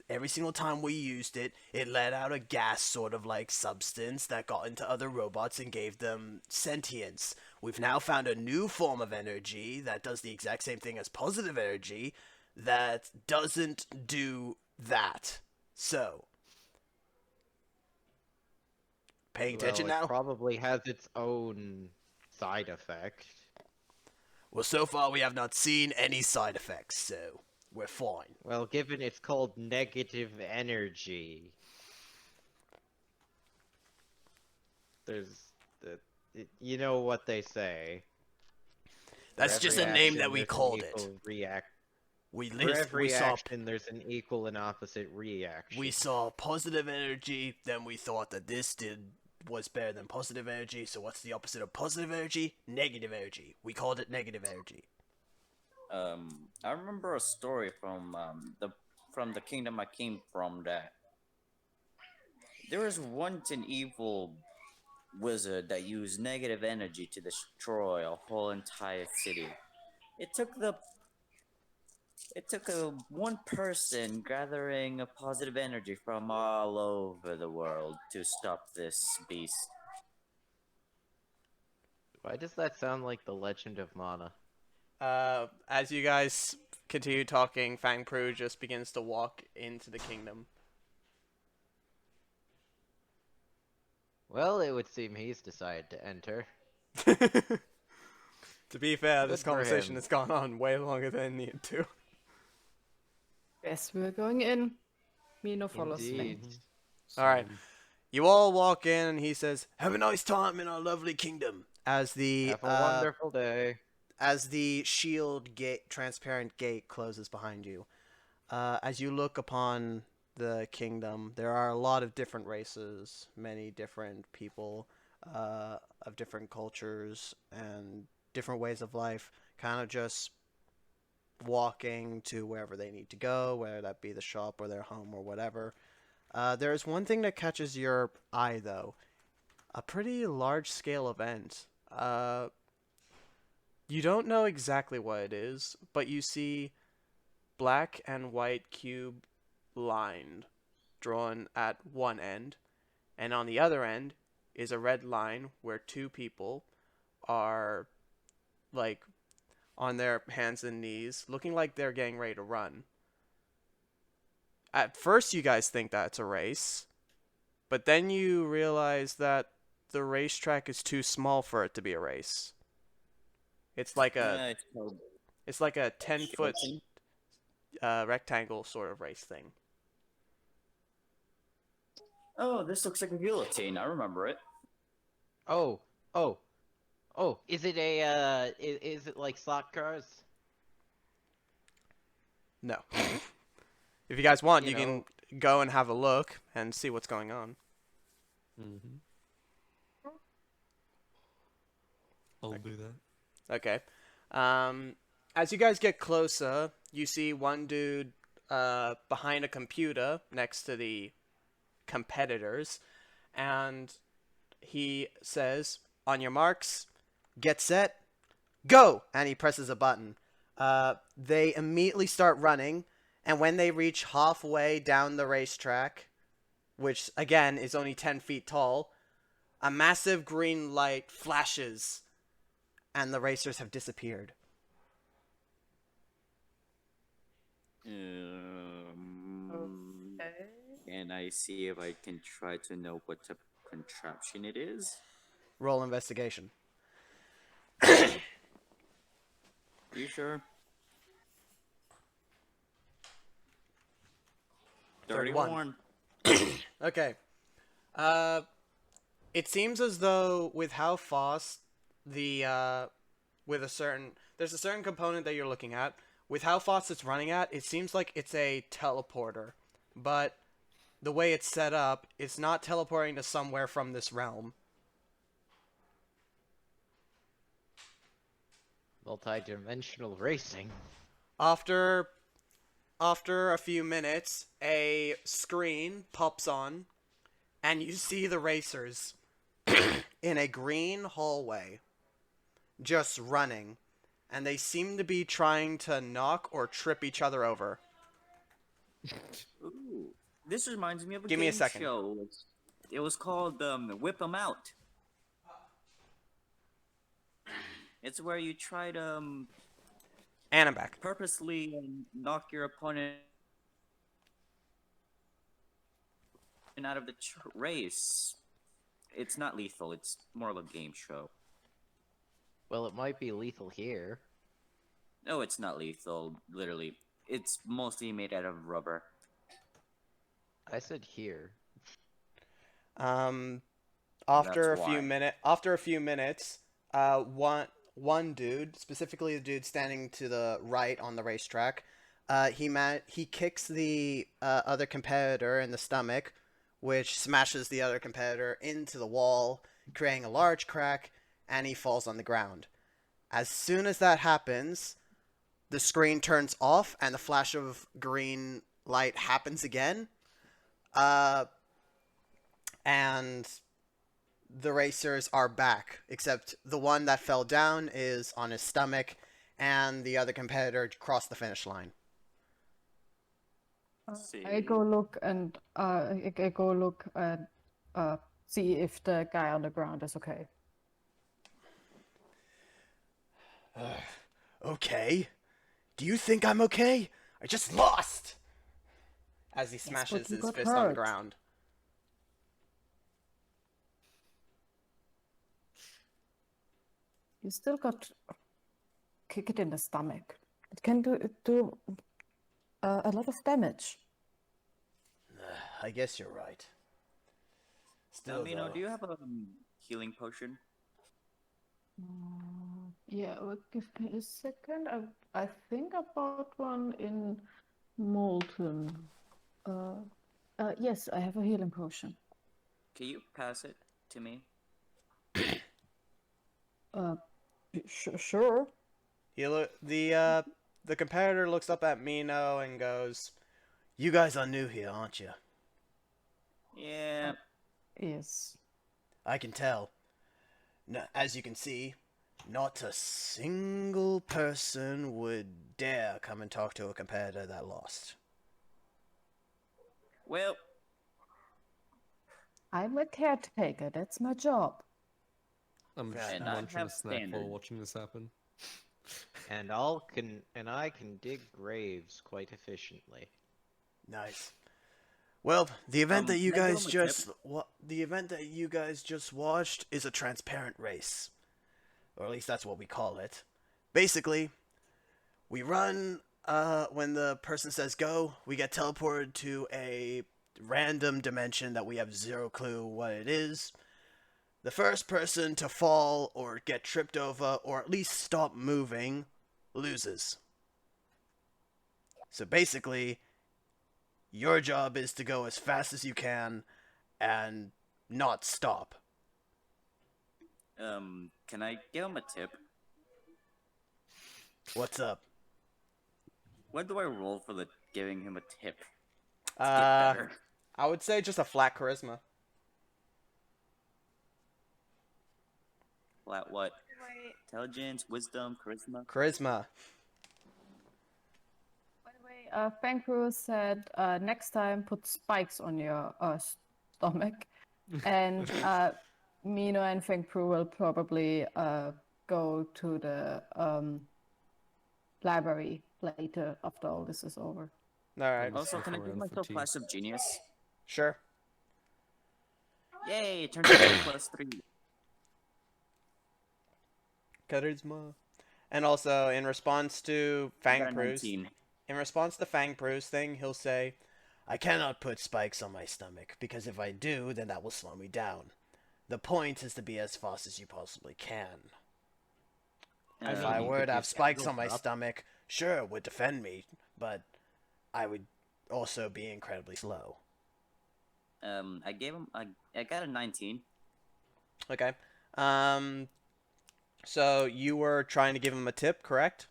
Every single time we used it, it let out a gas sort of like substance that got into other robots and gave them sentience. We've now found a new form of energy that does the exact same thing as positive energy that doesn't do that. So, paying attention Well, it now? probably has its own side effect. Well, so far we have not seen any side effects, so we're fine. Well, given it's called negative energy, there's you know what they say. That's For just every a name action, that we there's an called it. equal We For list, every we saw action, there's an equal and opposite reaction. we saw positive energy, then we thought that was better than positive energy. So what's the opposite of positive energy? Negative energy. We called it negative energy. I remember a story from the kingdom I came from that there was once an evil wizard that used negative energy to destroy a whole entire city. It took the it took a one person gathering a positive energy from all over the world to stop this beast. Why does that sound like the Legend of Mana? As you guys continue talking, Fang Pru just begins to walk into the kingdom. Well, it would seem he's decided to enter. To be fair, this Good for conversation him. has gone on way longer than it needed to. Yes, we're going in. Mino follows me. Indeed. Alright. Same. You all walk in, and he says, Have a nice time in our lovely kingdom. as the Have a wonderful day. as the shield gate, transparent gate, closes behind you. As you look upon the kingdom, there are a lot of different races, many different people of different cultures and different ways of life, kind of just walking to wherever they need to go, whether that be the shop or their home or whatever. There's one thing that catches your eye, though. A pretty large-scale event. You don't know exactly what it is, but you see black and white cube line drawn at one end, and on the other end is a red line where two people are like on their hands and knees, looking like they're getting ready to run. At first, you guys think that's a race, but then you realize that the racetrack is too small for it to be a race. It's like a It's called 10-foot guillotine. rectangle sort of race thing. Oh, this looks like a guillotine. I remember it. Oh, is it is it like slot cars? No. If you guys want, You you know. can go and have a look and see what's going on. Mm-hmm. I'll do that. Okay. As you guys get closer, you see one dude behind a computer next to the competitors, and he says, "On your marks, get set, go!" And he presses a button. They immediately start running, and when they reach halfway down the racetrack, which again is only 10 feet tall, a massive green light flashes, and the racers have disappeared. Okay. Can I see if I can try to know what type of contraption it is? Roll investigation. You sure? 31. Okay. It seems as though with how fast there's a certain component that you're looking at. With how fast it's running at, it seems like it's a teleporter. But the way it's set up, it's not teleporting to somewhere from this realm. Multi-dimensional racing. After a few minutes, a screen pops on, and you see the racers in a green hallway, just running, and they seem to be trying to knock or trip each other over. Ooh, this reminds me of a Give me a game second. show. It was called Whip 'em Out. It's where you try to And I'm back. purposely knock your opponent out of the race. It's not lethal. It's more of a game show. Well, it might be lethal here. No, it's not lethal. Literally, it's mostly made out of rubber. I said here. After That's a few minutes, one dude, specifically the dude standing to the right on the racetrack, he kicks the other competitor in the stomach, which smashes the other competitor into the wall, creating a large crack, and he falls on the ground. As soon as that happens, the screen turns off and the flash of green light happens again. And the racers are back, except the one that fell down is on his stomach, and the other competitor crossed the finish line. I go look and see if the guy on the ground is okay. Okay. Do you think I'm okay? I just lost! As he smashes but you his got fist on the hurt. ground. You still got kick it in the stomach. It can do a lot of damage. I guess you're right. Still, Mino, though, do you have a healing potion? Yeah, well, give me a second. I think I bought one in Molten. Yes, I have a healing potion. Can you pass it to me? Sure. The competitor looks up at Mino and goes, you guys are new here, aren't you? Yeah. Yes. I can tell. As you can see, not a single person would dare come and talk to a competitor that lost. Well, I'm a caretaker. That's my job. I'm just And I munching a have snack while standards. watching this happen. And I can dig graves quite efficiently. Nice. Well, the event that you can I give guys him a tip? the event that you guys just watched is a transparent race, or at least that's what we call it. Basically, we run. When the person says go, we get teleported to a random dimension that we have zero clue what it is. The first person to fall or get tripped over or at least stop moving loses. So basically, your job is to go as fast as you can and not stop. can I give him a tip? What's up? What do I roll for the giving him a tip? Get I better. would say just a flat charisma. Flat what? Intelligence, wisdom, charisma? Charisma. By the way, Fankru said next time put spikes on your stomach, and Mino and Fankru will probably go to the library later after all this is over. Alright, Also, can I Around give for myself tea. Passive Genius? sure. Yay, it turns into +3. Charisma. And also, in response to I Fang got a Pru's, 19. in response to Fang Pru's thing, he'll say, I cannot put spikes on my stomach, because if I do, then that will slow me down. The point is to be as fast as you possibly can. If I mean, were could to you have spikes scale on my up? stomach, sure, it would defend me, but I would also be incredibly slow. I gave him. I got a 19. okay. So you were trying to give him a tip, correct?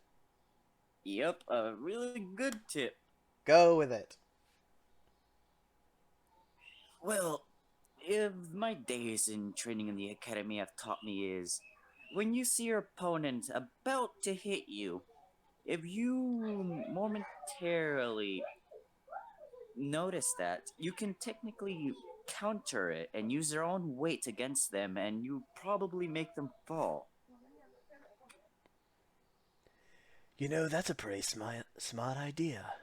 Yep, a really good tip. Go with it. Well, if my days in training in the academy have taught me is, when you see your opponent about to hit you, if you momentarily notice that, you can technically counter it and use their own weight against them, and you probably make them fall. You know, that's a pretty smart idea.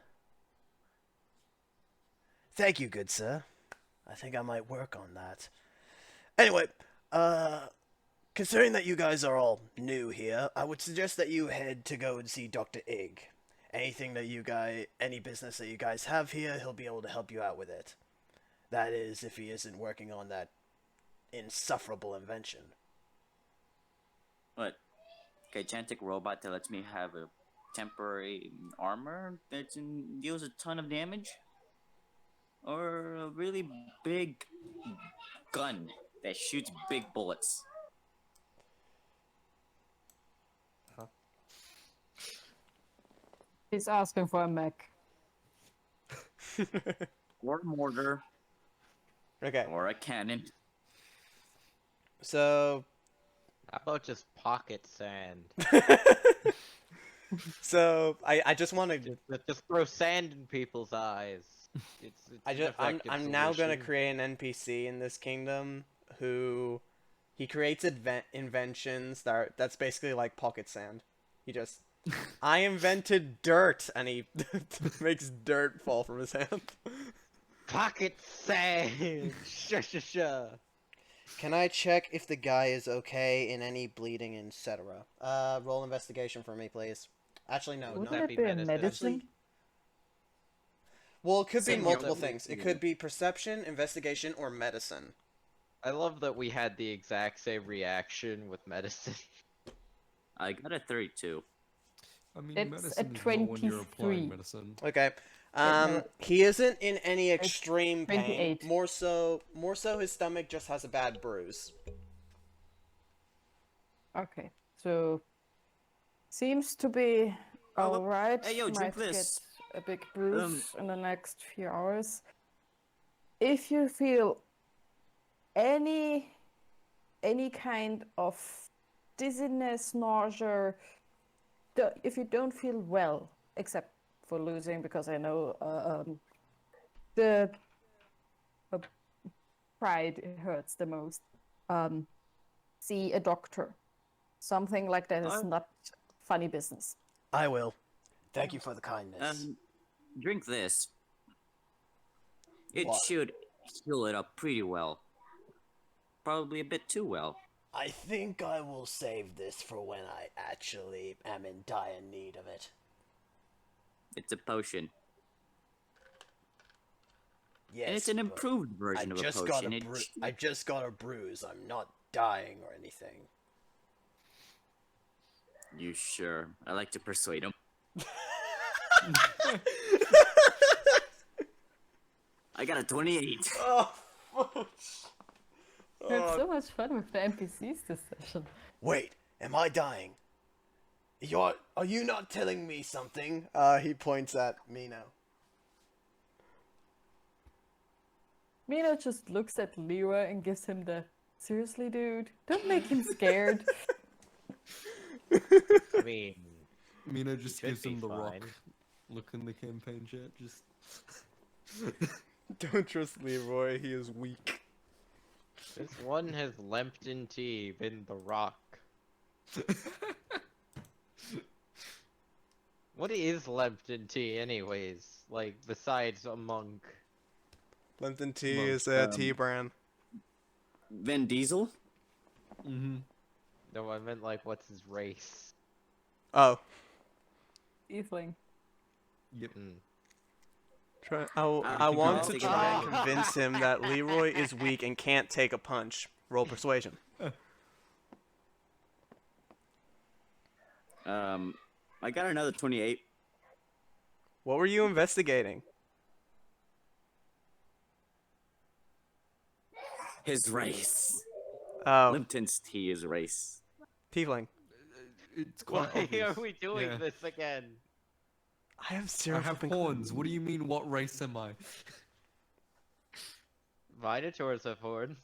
Thank you, good sir. I think I might work on that. Anyway, considering that you guys are all new here, I would suggest that you head to go and see Dr. Ig. Any business that you guys have here, he'll be able to help you out with it. That is, if he isn't working on that insufferable invention. What? Gigantic robot that lets me have a temporary armor that deals a ton of damage? Or a really big gun that shoots big bullets? He's asking for a mech. Or a mortar? Okay. Or a cannon? So How about just pocket sand? So I just want to Just throw sand in people's eyes. It's I'm now gonna create an NPC in this kingdom who he creates inventions that's basically like pocket sand. He just I invented dirt and he makes dirt fall from his hand. pocket sand. Sha. Can I check if the guy is okay in any bleeding, etc.? Roll investigation for me, please. Actually, no, Wouldn't no. that it be be a medicine? medicine? Well, it could be Same multiple roll. things. It could be perception, investigation, or medicine. I love that we had the exact same reaction with medicine. I got a 32. I mean, It's medicine a is more when you're 23. applying medicine. Okay. no. He isn't in any extreme pain. 28. More so his stomach just has a bad bruise. Okay, so seems to be Oh, all right. hey, yo, drink Might this. get a big bruise in the next few hours. If you feel any kind of dizziness, nausea, if you don't feel well, except for losing, because I know the pride hurts the most. See a doctor. Something like that is not funny business. I will. Thank you for the kindness. Drink this. It What? should heal it up pretty well. Probably a bit too well. I think I will save this for when I actually am in dire need of it. It's a potion. Yes, And it's an but improved version of a potion. I just got a bruise. I'm not dying or anything. You sure? I like to persuade him. I got a 28. Oh, We had so much fun with the NPCs this session. Wait, am I dying? Are you not telling me something? he points at Mino. Mino just looks at Lewa and gives him the, seriously, dude? Don't make him scared. I mean, Mino just should gives him be the fine. rock look in the campaign chat. Just Don't trust Leroy, he is weak. this one has Lempton tea been the rock. What is Lempton tea, anyways? Like, besides a monk. Lipton tea Well, is a tea brand. Vin Diesel? Mm-hmm. No, I meant like, what's his race? Oh, Eveling. Yep. I think want I'll to take try it and back. convince him that Leroy is weak and can't take a punch. Roll persuasion. I got another 28. What were you investigating? His race. Oh, Lipton's tea is race. tiefling. It's quite Why obvious. are we doing Yeah. this again? I have zero. I have flipping horns. clue. What do you mean? What race am I? Minotaurs have horns.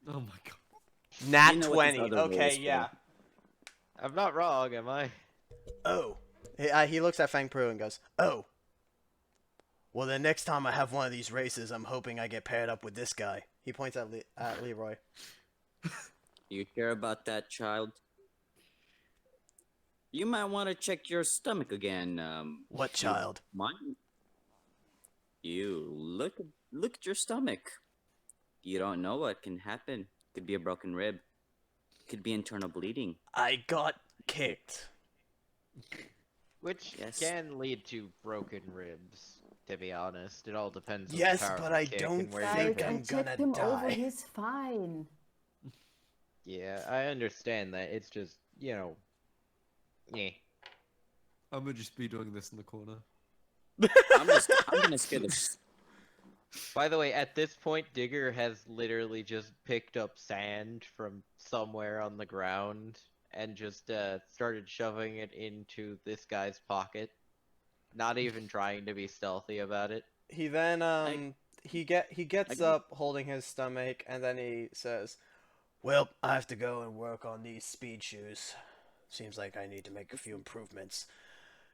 Oh my god. Nat You know what this 20. other Okay, race yeah. I'm not wrong, am I? Oh. He looks at Fang Pru and goes, "Oh. Well, the next time I have one of these races, I'm hoping I get paired up with this guy." He points at Leroy. You care about that, child? You might want to check your stomach again. What child? Mine? You look at your stomach. You don't know what can happen. Could be a broken rib. Could be internal bleeding. I got kicked. Which Yes. can lead to broken ribs, to be honest. It all depends on Yes, the power but of the I kick don't and where think you Guys, hit. I I'm checked gonna him over. die. He's fine. Yeah, I understand that. It's just, yeah. I'm gonna just be doing this in the corner. I'm gonna scare the. By the way, at this point, Digger has literally just picked up sand from somewhere on the ground and just started shoving it into this guy's pocket. Not even trying to be stealthy about it. He then he gets I- up holding his stomach and then he says, "Well, I have to go and work on these speed shoes. Seems like I need to make a few improvements.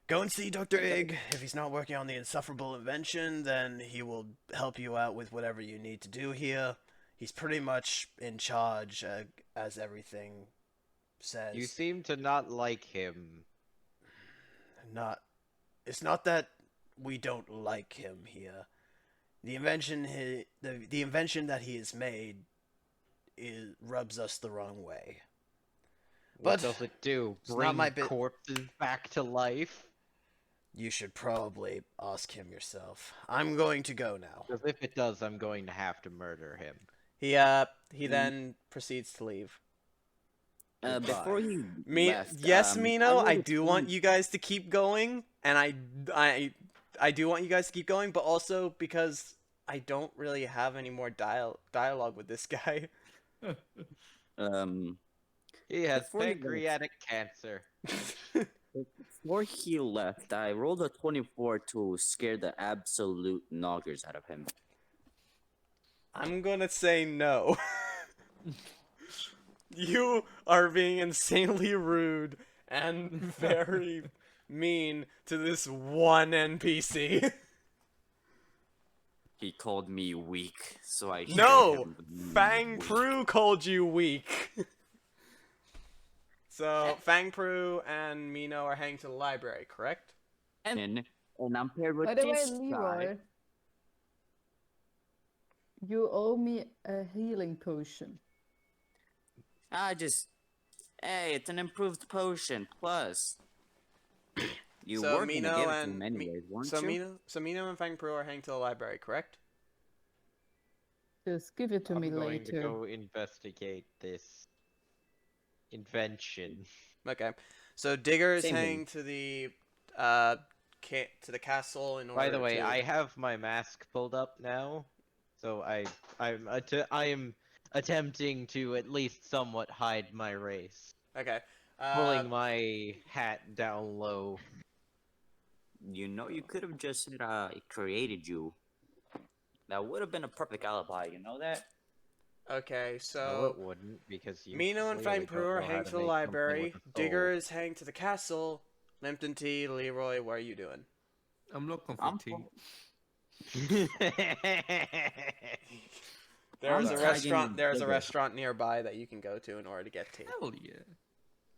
Go and see Dr. Ig. If he's not working on the insufferable invention, then he will help you out with whatever you need to do here. He's pretty much in charge, as everything says. You seem to not like him. It's not that we don't like him here. The invention the invention that he has made rubs us the wrong way. What But does it do? it's not Bring my bit- corpses back to life? You should probably ask him yourself. I'm going to go now." Because if it does, I'm going to have to murder him. He then proceeds to leave. Before he left, Yes, Mino, I rolled a do want you guys to keep going, and I do want you guys to keep going, but also because I don't really have any more dialogue with this guy. He has Before you go- pancreatic cancer. Before he left, I rolled a 24 to scare the absolute noggers out of him. I'm gonna say no. You are being insanely rude and very mean to this one NPC. He called me weak, so I showed No! him the Fang weak. Pru called you weak. So, Fang Pru and Mino are heading to the library, correct? And I'm paired with By the way, this Leroy, guy. you owe me a healing potion. Hey, it's an improved potion. Plus, you So were gonna Mino give it to and him anyways, weren't so you? Mino and Fang Pru are heading to the library, correct? Just give it to I'm me going to later. go investigate this invention. Okay. So Digger is Same here. heading to the the castle in order By the way, to... I have my mask pulled up now, so I am attempting to at least somewhat hide my race, Okay. pulling my hat down low. You know, you could have just said it created you. That would have been a perfect alibi. You know that? Okay, No, so it wouldn't, because you. Mino and clearly Fang Pru don't are know how heading to to the make something library. with a soul. Digger is heading to the castle. Limpton Tea, Leroy, what are you doing? I'm looking for I'm tea. There's I'm a tagging restaurant. There's a Digger. restaurant nearby that you can go to in order to get tea. Hell yeah.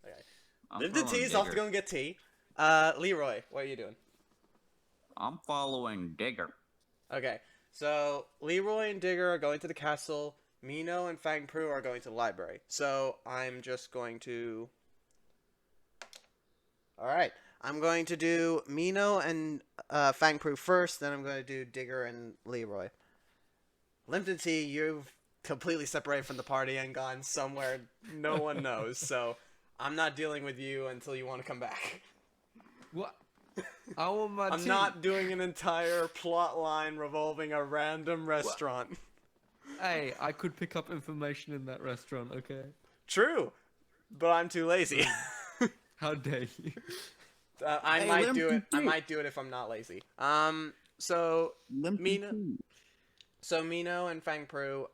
Okay. I'm Limited following tea is off to Digger. go and get tea. Leroy, what are you doing? I'm following Digger. Okay, so Leroy and Digger are going to the castle. Mino and Fang Pru are going to the library. So I'm just going to... Alright, I'm going to do Mino and Fang Pru first, then I'm going to do Digger and Leroy. Limited tea, you've completely separated from the party and gone somewhere no one knows, so I'm not dealing with you until you want to come back. What? I want my I'm tea. not doing an entire plot line revolving a random restaurant. Hey, I could pick up information in that restaurant, okay? True, but I'm too lazy. How dare you? I Hey, might do it. Limpy I Tea. might do it if I'm not lazy. So Mino, Mino and Fang Pru,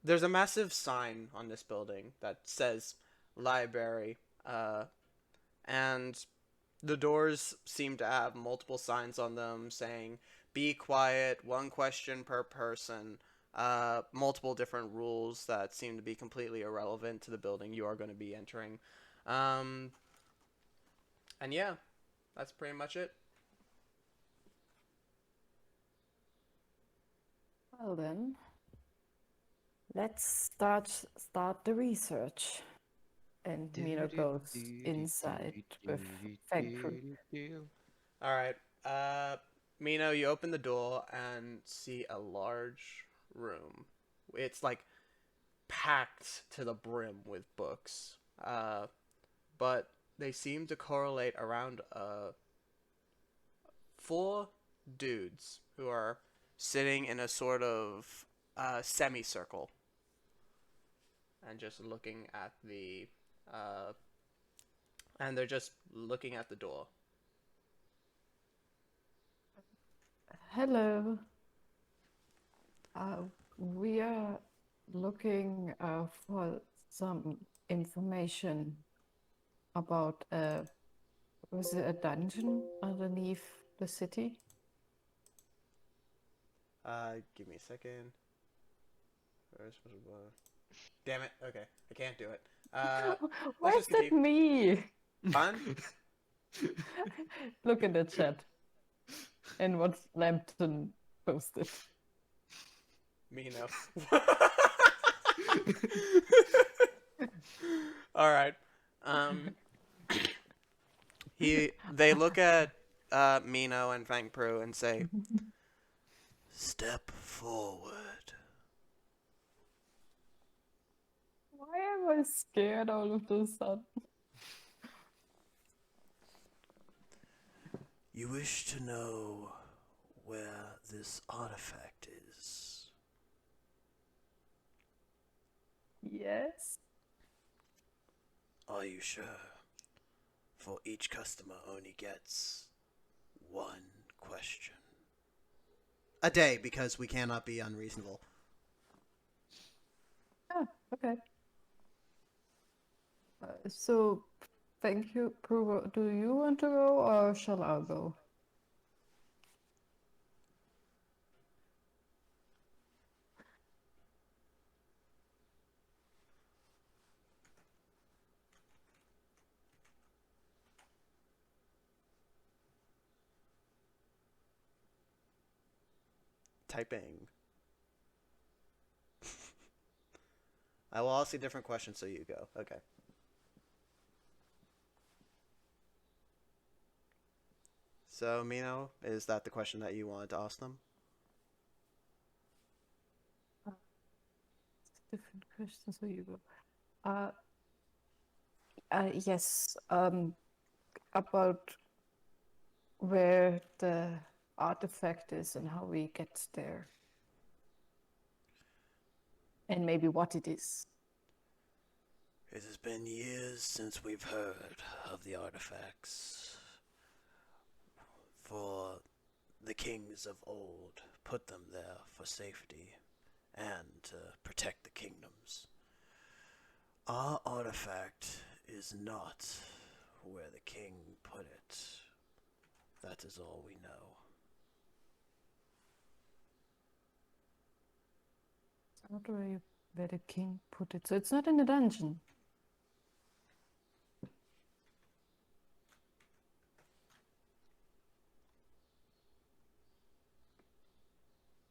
there's a massive sign on this building that says library, and the doors seem to have multiple signs on them saying "Be quiet," one question per person. Multiple different rules that seem to be completely irrelevant to the building you are going to be entering. And yeah, that's pretty much it. Well then, let's start the research. And Mino goes inside with Fangfruit. All right. Mino, you open the door and see a large room. It's like packed to the brim with books. But they seem to correlate around 4 dudes who are sitting in a sort of semicircle and just looking at the and they're just looking at the door. Hello. We are looking for some information about was it a dungeon underneath the city? Give me a second. Damn it. Okay, I can't do it. Why let's is just that continue. me? Fun? Look in the chat. And what Lambton posted. Mino. All right. They look at Mino and Fang Pru and say, Step forward. Why am I scared all of a sudden? You wish to know where this artifact is? Yes. Are you sure? For each customer only gets 1 question. A day, because we cannot be unreasonable. Ah, okay. So, thank you, Pru. Do you want to go or shall I go? typing. I will ask you different questions, so you go. Okay. So, Mino, is that the question that you wanted to ask them? Different questions, so you go. Yes. About where the artifact is and how we get there. And maybe what it is. It has been years since we've heard of the artifacts. For the kings of old put them there for safety and to protect the kingdoms. Our artifact is not where the king put it. That is all we know. Not where you Where the king put it. So it's not in the dungeon.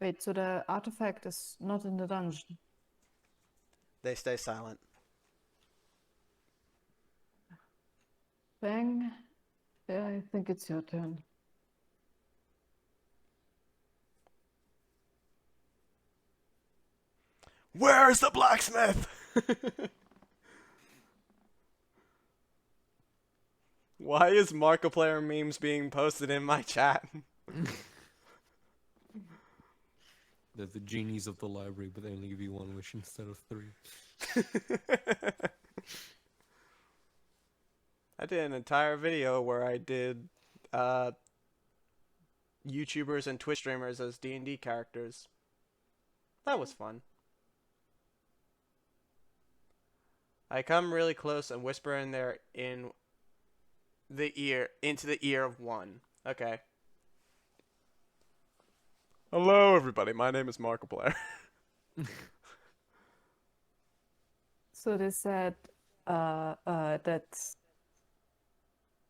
Wait, so the artifact is not in the dungeon. They stay silent. Bang. Yeah, I think it's your turn. Where's the blacksmith? Why is Markiplier memes being posted in my chat? They're the genies of the library, but they only give you one wish instead of 3. I did an entire video where I did YouTubers and Twitch streamers as D&D characters. That was fun. I come really close and whisper in there into the ear of one. Okay. Hello, everybody. My name is Markiplier. So they said that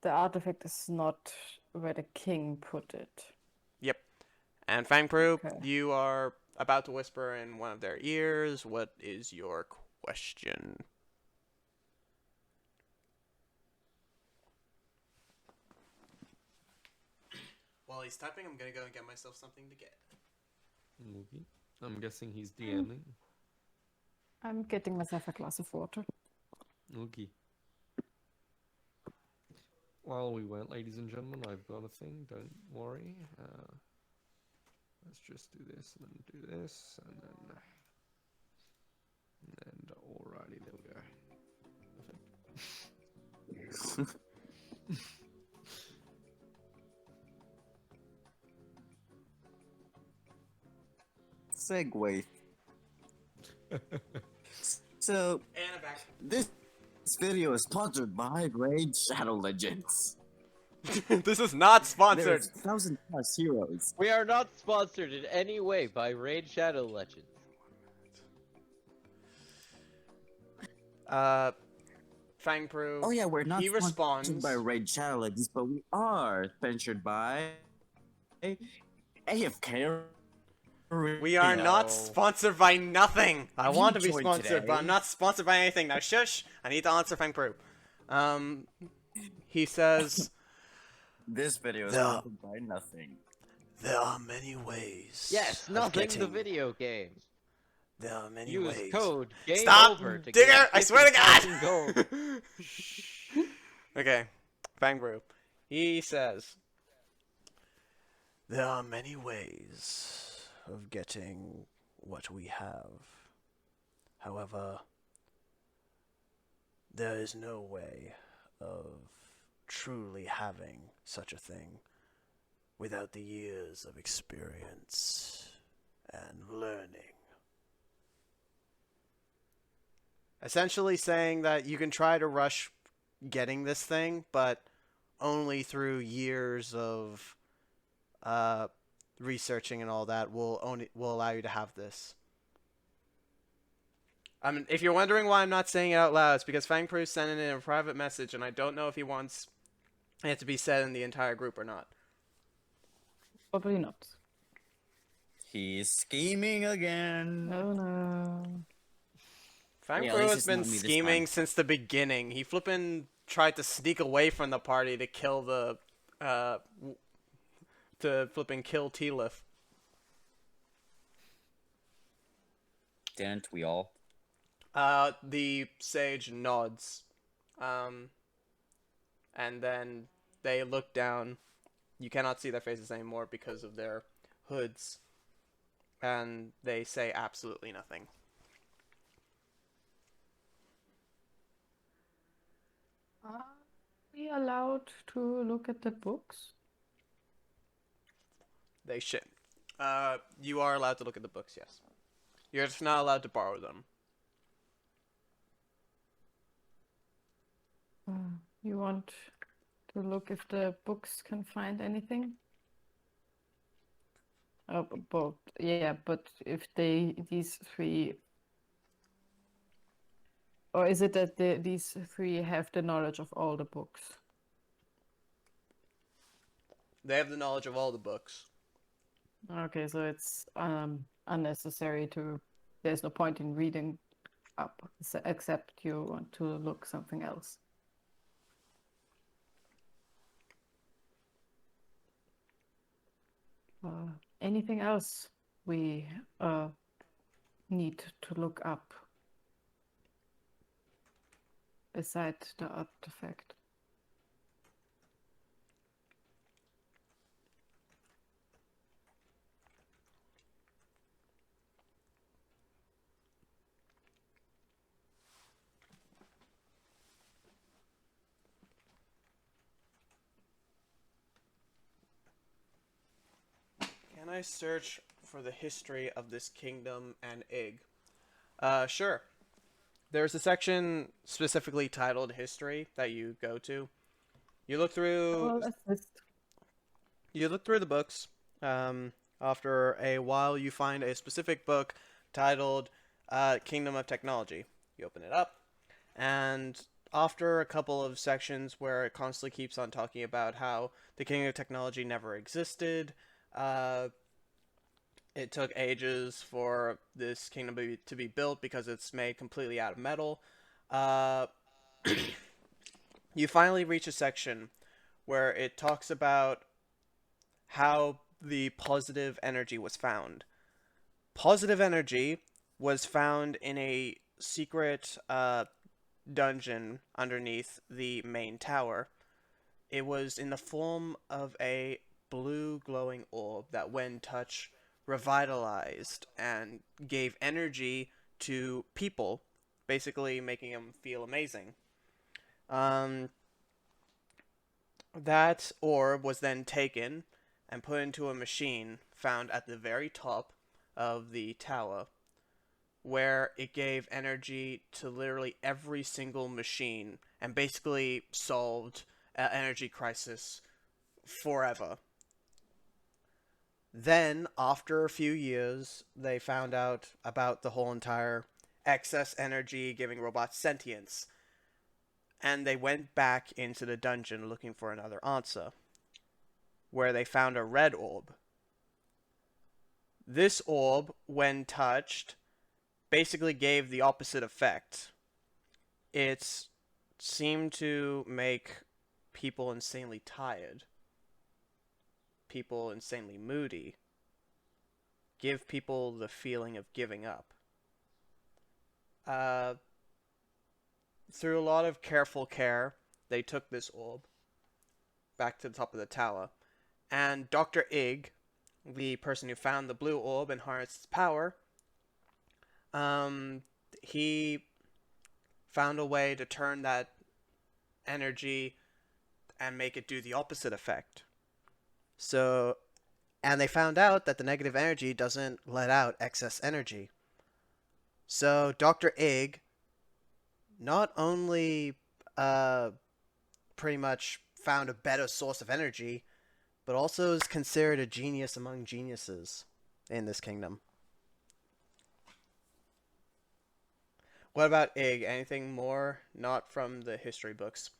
the artifact is not where the king put it. Yep. And Fangpru, Okay. you are about to whisper in one of their ears. What is your question? While he's typing, I'm gonna go and get myself something to get. Okay. I'm guessing he's DMing. I'm getting myself a glass of water. Okay. While we wait, ladies and gentlemen, I've got a thing. Don't worry. Let's just do this and then do this and alrighty, there we go. Segue. So, And I'm back. this video is sponsored by Raid Shadow Legends. This is not sponsored. There's 1,000+ heroes. We are not sponsored in any way by Raid Shadow Legends. Fangpru. Oh yeah, we're not He sponsored responds. by Raid Shadow Legends, but we are sponsored by AFK. We are not sponsored by nothing. I You want to be joined sponsored, but I'm today. not sponsored by anything. Now shush. I need to answer Fangpru. He says, This video is The- sponsored by nothing. There are many ways. Yes, of nothing the getting- video game. There are many Use ways. code game Stop, over to Digger! get I swear to 50,000 God! gold. Okay, Fangpru. He says, There are many ways of getting what we have. However, there is no way of truly having such a thing without the years of experience and learning. essentially saying that you can try to rush getting this thing, but only through years of researching and all that will allow you to have this. I mean, if you're wondering why I'm not saying it out loud, it's because Fangpru sent it in a private message, and I don't know if he wants it to be said in the entire group or not. Probably not. He's scheming again. Oh no. Fangpru Yeah, at least has it's been not me this scheming time. since the beginning. He flippin' tried to sneak away from the party to kill the, to flippin' kill T-Lif. Didn't we all? The sage nods. And then they look down. You cannot see their faces anymore because of their hoods. And they say absolutely nothing. Are we allowed to look at the books? They shit. You are allowed to look at the books, yes. You're just not allowed to borrow them. You want to look if the books can find anything? Oh, but yeah, but if these three Or is it that these three have the knowledge of all the books? They have the knowledge of all the books. Okay, so it's unnecessary to. There's no point in reading up, except you want to look something else. Anything else we need to look up beside the artifact? Can I search for the history of this kingdom and Ig? Sure. There's a section specifically titled History that you go to. You look through. Well, assist. You look through the books. After a while, you find a specific book titled Kingdom of Technology. You open it up, and after a couple of sections where it constantly keeps on talking about how the Kingdom of Technology never existed, it took ages for this kingdom to be built because it's made completely out of metal. You finally reach a section where it talks about how the positive energy was found. Positive energy was found in a secret dungeon underneath the main tower. It was in the form of a blue glowing orb that, when touched, revitalized and gave energy to people, basically making them feel amazing. That orb was then taken and put into a machine found at the very top of the tower, where it gave energy to literally every single machine and basically solved an energy crisis forever. Then, after a few years, they found out about the whole entire excess energy giving robots sentience, and they went back into the dungeon looking for another answer, where they found a red orb. This orb, when touched, basically gave the opposite effect. It seemed to make people insanely tired, people insanely moody, give people the feeling of giving up. Through a lot of careful care, they took this orb back to the top of the tower, and Dr. Ig, the person who found the blue orb and harnessed its power, he found a way to turn that energy and make it do the opposite effect. So, and they found out that the negative energy doesn't let out excess energy. So Dr. Ig not only pretty much found a better source of energy, but also is considered a genius among geniuses in this kingdom. What about Ig? Anything more not from the history books?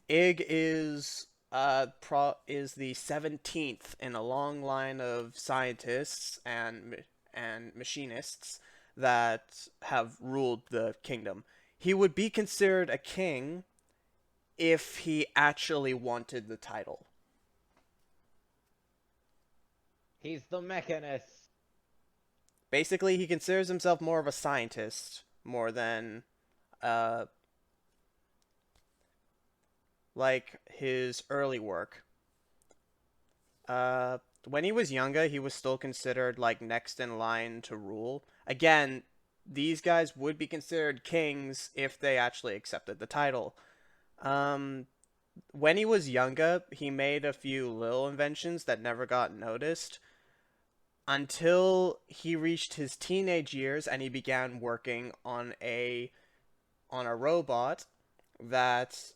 Ig is the 17th in a long line of scientists and machinists that have ruled the kingdom. He would be considered a king if he actually wanted the title. He's the mechanist. Basically, he considers himself more of a scientist more than like his early work. When he was younger, he was still considered like next in line to rule. Again, these guys would be considered kings if they actually accepted the title. When he was younger, he made a few little inventions that never got noticed until he reached his teenage years and he began working on a robot that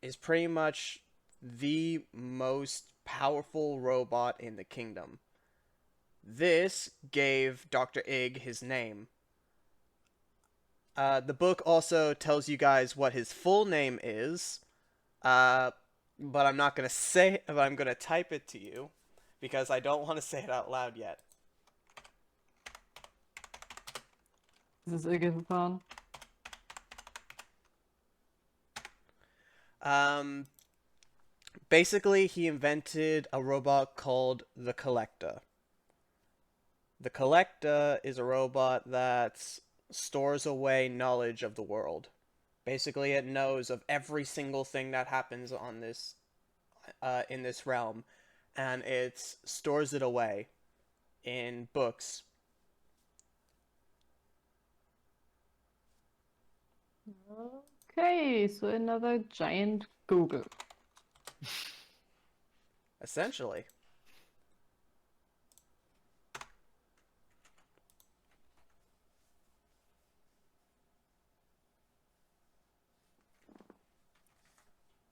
is pretty much the most powerful robot in the kingdom. This gave Dr. Ig his name. The book also tells you guys what his full name is, but I'm not gonna say it, but I'm gonna type it to you because I don't want to say it out loud yet. This is again fun. Basically, he invented a robot called the Collector. The Collector is a robot that stores away knowledge of the world. Basically, it knows of every single thing that happens on this, in this realm, and it stores it away in books. Okay, so another giant Google. Essentially.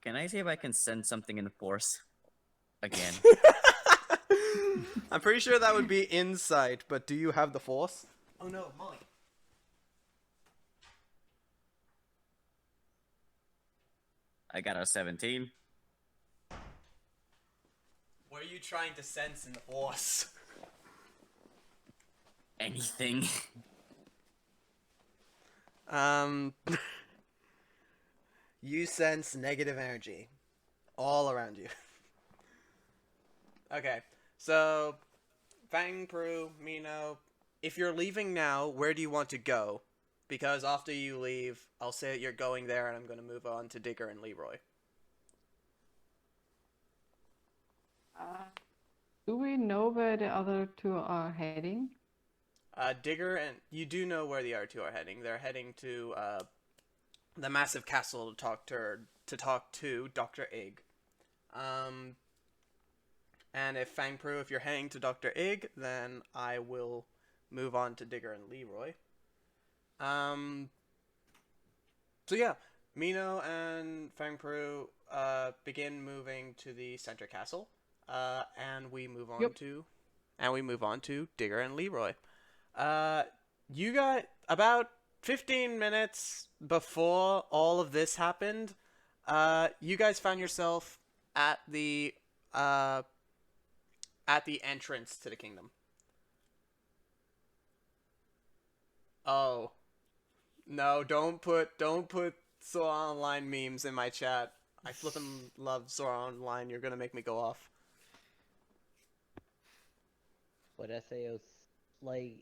Can I see if I can send something in the force? Again. I'm pretty sure that would be insight, but do you have the force? Oh no, Molly. I got a 17. What are you trying to sense in the force? Anything. You sense negative energy all around you. Okay, so Fang, Prue, Mino, if you're leaving now, where do you want to go? Because after you leave, I'll say that you're going there, and I'm going to move on to Digger and Leroy. Do we know where the other two are heading? Digger and you do know where the other two are heading. They're heading to the massive castle to talk to Dr. Ig. And if Fang Prue, if you're heading to Dr. Ig, then I will move on to Digger and Leroy. So yeah, Mino and Fang Prue begin moving to the center castle, and we move on to Digger and Leroy. You got about 15 minutes before all of this happened. You guys found yourself at the entrance to the kingdom. Oh. No, don't put Sora Online memes in my chat. I flippin' love Sora Online. You're gonna make me go off. What SAO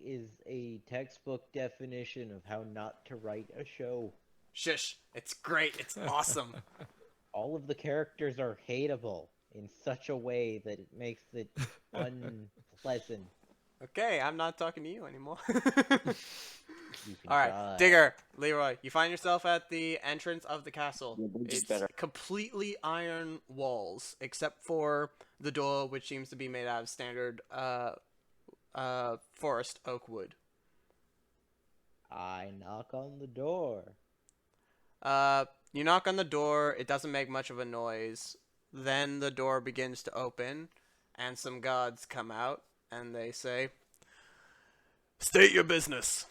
is a textbook definition of how not to write a show. Shush. It's great. It's awesome. All of the characters are hateable in such a way that it makes it unpleasant. Okay, I'm not talking to you anymore. You can Alright, try. Digger, Leroy, you find yourself at the entrance of the castle. Yeah, they're just It's better. completely iron walls, except for the door, which seems to be made out of standard forest oak wood. I knock on the door. You knock on the door, it doesn't make much of a noise. Then the door begins to open, and some gods come out, and they say, "State your business."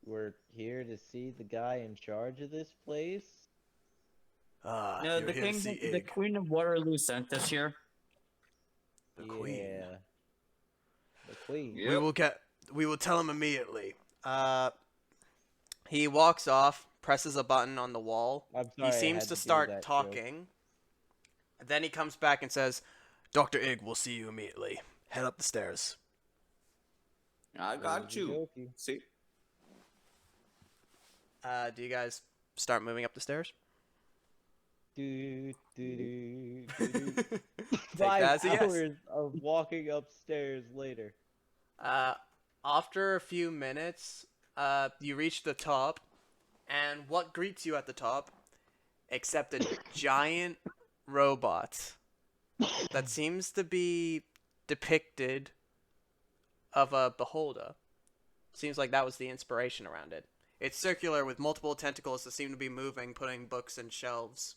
We're here to see the guy in charge of this place. Ah, No, you're the here to see the Ig. Queen of Waterloo sent us here. The queen. Yeah. The queen. We will tell him immediately. He walks off, presses a button on the wall. I'm sorry, He I seems had to do start that joke. talking. Then he comes back and says, "Dr. Ig will see you immediately. Head up the stairs." I got you. Okey-dokey. See? Do you guys start moving up the stairs? Do, do, do, do, do. Take that as a yes. 5 hours of walking upstairs later. After a few minutes, you reach the top, and what greets you at the top, except a giant robot that seems to be depicted of a beholder. Seems like that was the inspiration around it. It's circular with multiple tentacles that seem to be moving, putting books in shelves.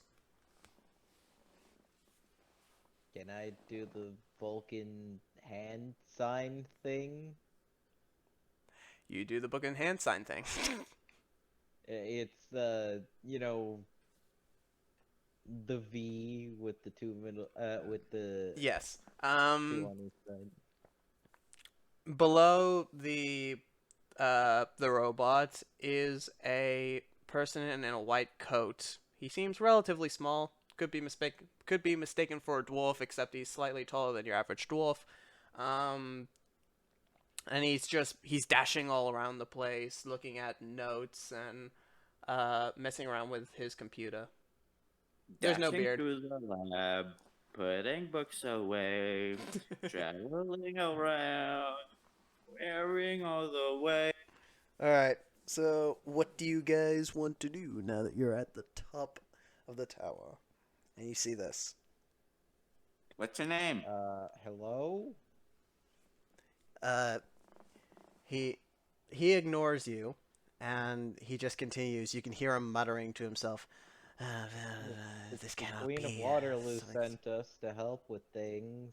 Can I do the Vulcan hand sign thing? You do the book and hand sign thing. It's the V with the two middle, with the Yes. two on each side. Below the robot is a person in a white coat. He seems relatively small. Could be mistaken for a dwarf, except he's slightly taller than your average dwarf. And he's dashing all around the place, looking at notes and messing around with his computer. There's no Dashing beard. through the lab, putting books away, traveling around, wearing all the way. All right. So, what do you guys want to do now that you're at the top of the tower and you see this? What's your name? Hello? He ignores you, and he just continues. You can hear him muttering to himself. This cannot Queen be. of Waterloo sent us to help with things.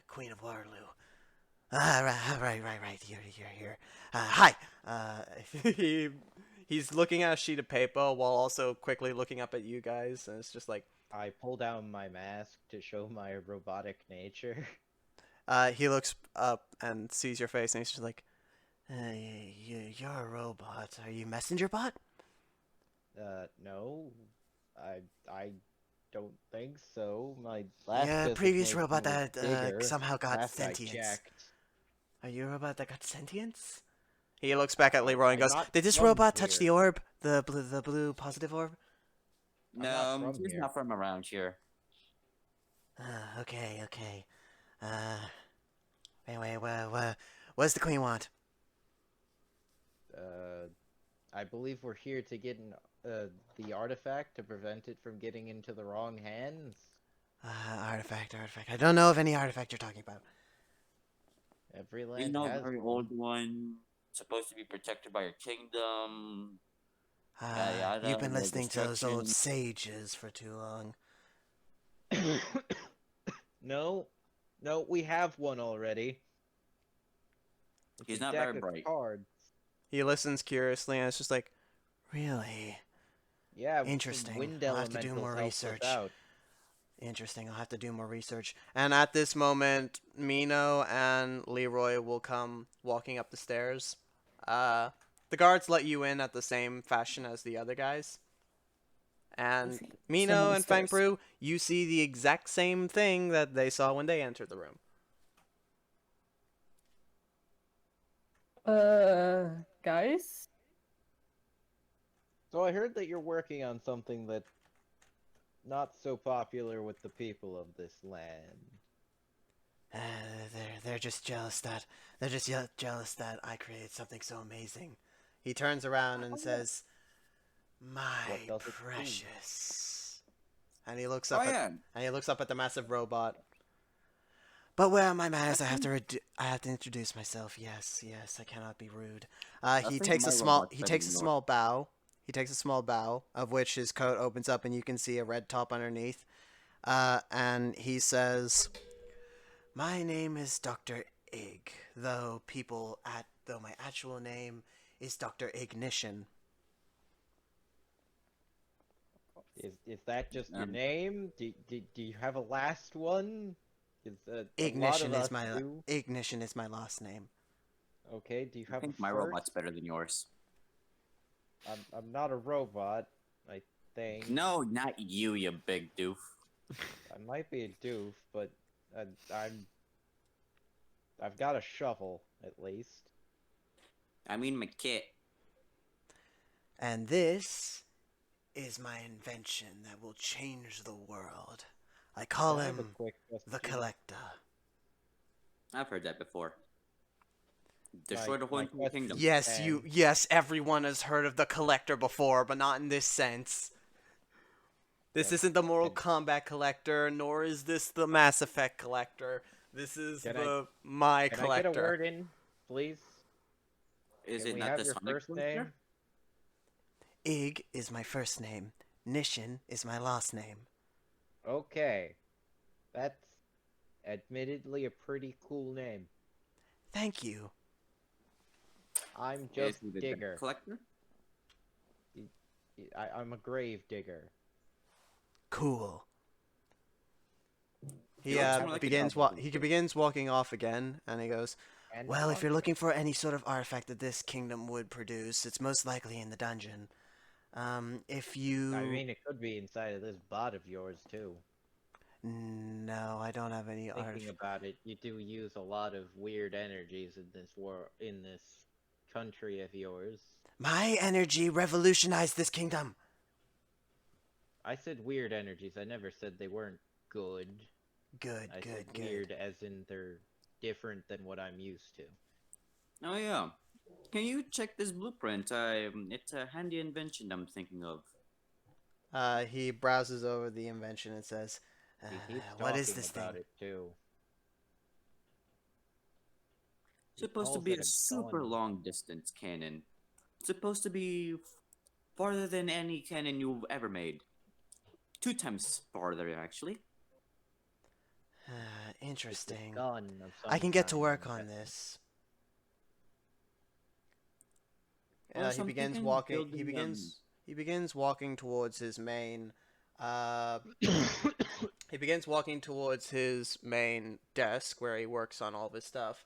Queen of Waterloo. Right. Here. Hi. He's looking at a sheet of paper while also quickly looking up at you guys, and it's just like. I pull down my mask to show my robotic nature. He looks up and sees your face, and he's just like, "You're a robot. Are you messenger bot?" No. I don't think so. My last previous designation robot was that bigger. somehow got Last I sentience. checked. Are you a robot that got sentience? He looks back at Leroy and I'm goes, not "Did this from robot touch the here. orb? The blue positive orb?" not No, from he's here. not from around here. Okay. Anyway, what does the queen want? I believe we're here to get the artifact to prevent it from getting into the wrong hands. Artifact. I don't know of any artifact you're talking about. Every You land know, a has very one. old one, supposed to be protected by your kingdom. Yada, yada, You've been no listening to those old destruction. sages for too long. No, we have one already. It's He's a not deck very of bright. cards. He listens curiously, and it's just like, Really? Yeah, some Interesting. wind I'll have to do elementals more helped us research. out. Interesting. I'll have to do more research. and at this moment, Mino and Leroy will come walking up the stairs. The guards let you in at the same fashion as the other guys. And Send Mino them and upstairs. Fang Brew, you see the exact same thing that they saw when they entered the room. Guys? So I heard that you're working on something that's not so popular with the people of this land. They're just jealous that jealous that I created something so amazing. He turns around and says, My What does it do? precious. and he looks up yeah. and he looks up at the massive robot. But where are my manners? I have to introduce myself. Yes, I cannot be rude. He think takes my a small robot's better than yours. bow. He takes a small bow, of which his coat opens up and you can see a red top underneath. And he says, "My name is Dr. Ig, though my actual name is Dr. Ignition." Is that just your Um, name? Do you have a last one? Is a lot of us do. Ignition is my last name. Okay, do you I have think a my first? robot's better than yours. I'm not a robot, I think. No, not you, you big doof. I might be a doof, but I've got a shovel at least. I mean, my kit. And this is my invention that will change the world. I call I have a him quick the question. Collector. I've heard that before. Destroy the whole my entire question- kingdom. Yes, everyone has heard of the Collector before, but not in this sense. This isn't the Mortal Kombat Collector, nor is this the Mass Effect Collector. This is my Can Collector. I get a word in, please? Is Can it we not have the your Sonic first Collector? name? Ig is my first name. Nishin is my last name. Okay. That's admittedly a pretty cool name. Thank you. I'm Is just he the Digger. Collector? I'm a grave digger. Cool. He You look more like a begins goblin. he begins walking off again, and he goes, And Well, if you're fuck- looking for any sort of artifact that this kingdom would produce, it's most likely in the dungeon. If you... I mean, it could be inside of this bot of yours too. No, I don't have any Thinking artifact. about it, you do use a lot of weird energies in this in this country of yours. My energy revolutionized this kingdom. I said weird energies. I never said they weren't good. Good, I said good, weird good. as in they're different than what I'm used to. Oh yeah. Can you check this blueprint? It's a handy invention I'm thinking of. he browses over the invention and says, He keeps what is talking this about thing? it too. He Supposed to calls be it a a super gun. long distance cannon. Supposed to be farther than any cannon you've ever made. 2 times farther, actually. It's a Interesting. gun of I some can get to kind, work I'm on guessing. this. Or he begins something walking. building, He begins walking towards his main. He begins walking towards his main desk where he works on all of his stuff,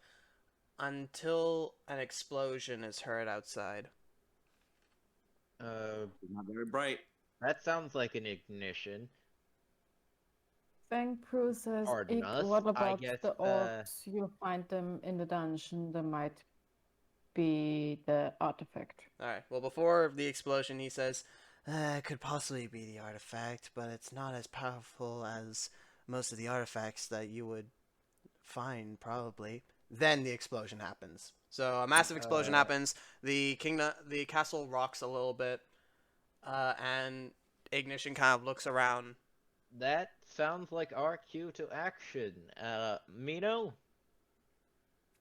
until an explosion is heard outside. not very bright. That sounds like an ignition. Fang Pru says, Pardon "Ik, us, what I about guess, the orcs? You find them in the dungeon. They might be the artifact." All right. Well, before the explosion, he says, It could possibly be the artifact, but it's not as powerful as most of the artifacts that you would find, probably. Then the explosion happens. So a massive explosion happens. The castle rocks a little bit, and Ignition kind of looks around. That sounds like our cue to action. Mino?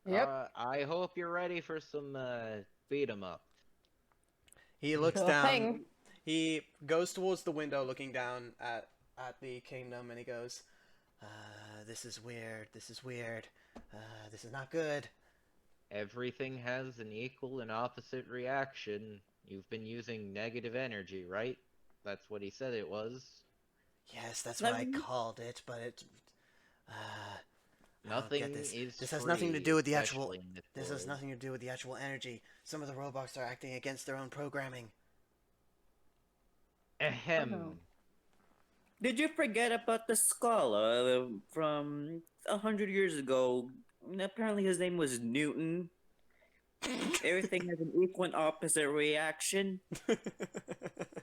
Yep. I hope you're ready for some beat 'em up. He looks Sure down. thing. He goes towards the window, looking down at the kingdom, and he goes, This is weird. This is weird. This is not good. Everything has an equal and opposite reaction. You've been using negative energy, right? That's what he said it was. Yes, that's what I Let me- called it, but it... I don't Nothing get this. is This has nothing to free, do with the actual... especially in This has world. nothing to do with the actual energy. Some of the robots are acting against their own programming. Ahem. no. Did you forget about the skull from 100 years ago? Apparently his name was Newton. Everything has an equal and opposite reaction,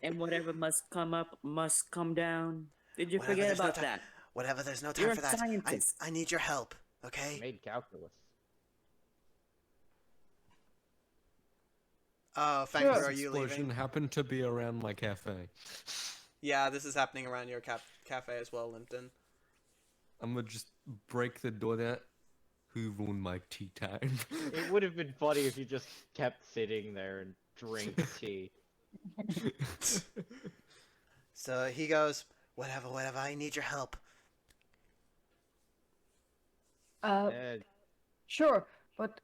and whatever must come up must come down. Did you Whatever, forget there's no about ti- that? Whatever, there's no time You're for a that. scientist. I need your help, okay? Made calculus. "Oh, thank Sure. you. This Are you explosion leaving?" happened to be around my cafe. Yeah, this is happening around your cafe as well, Limpton. I'm gonna just break the door down. Who ruined my tea time? It would have been funny if you just kept sitting there and drink tea. So he goes, Whatever, I need your help. Uh, Uh, sure, but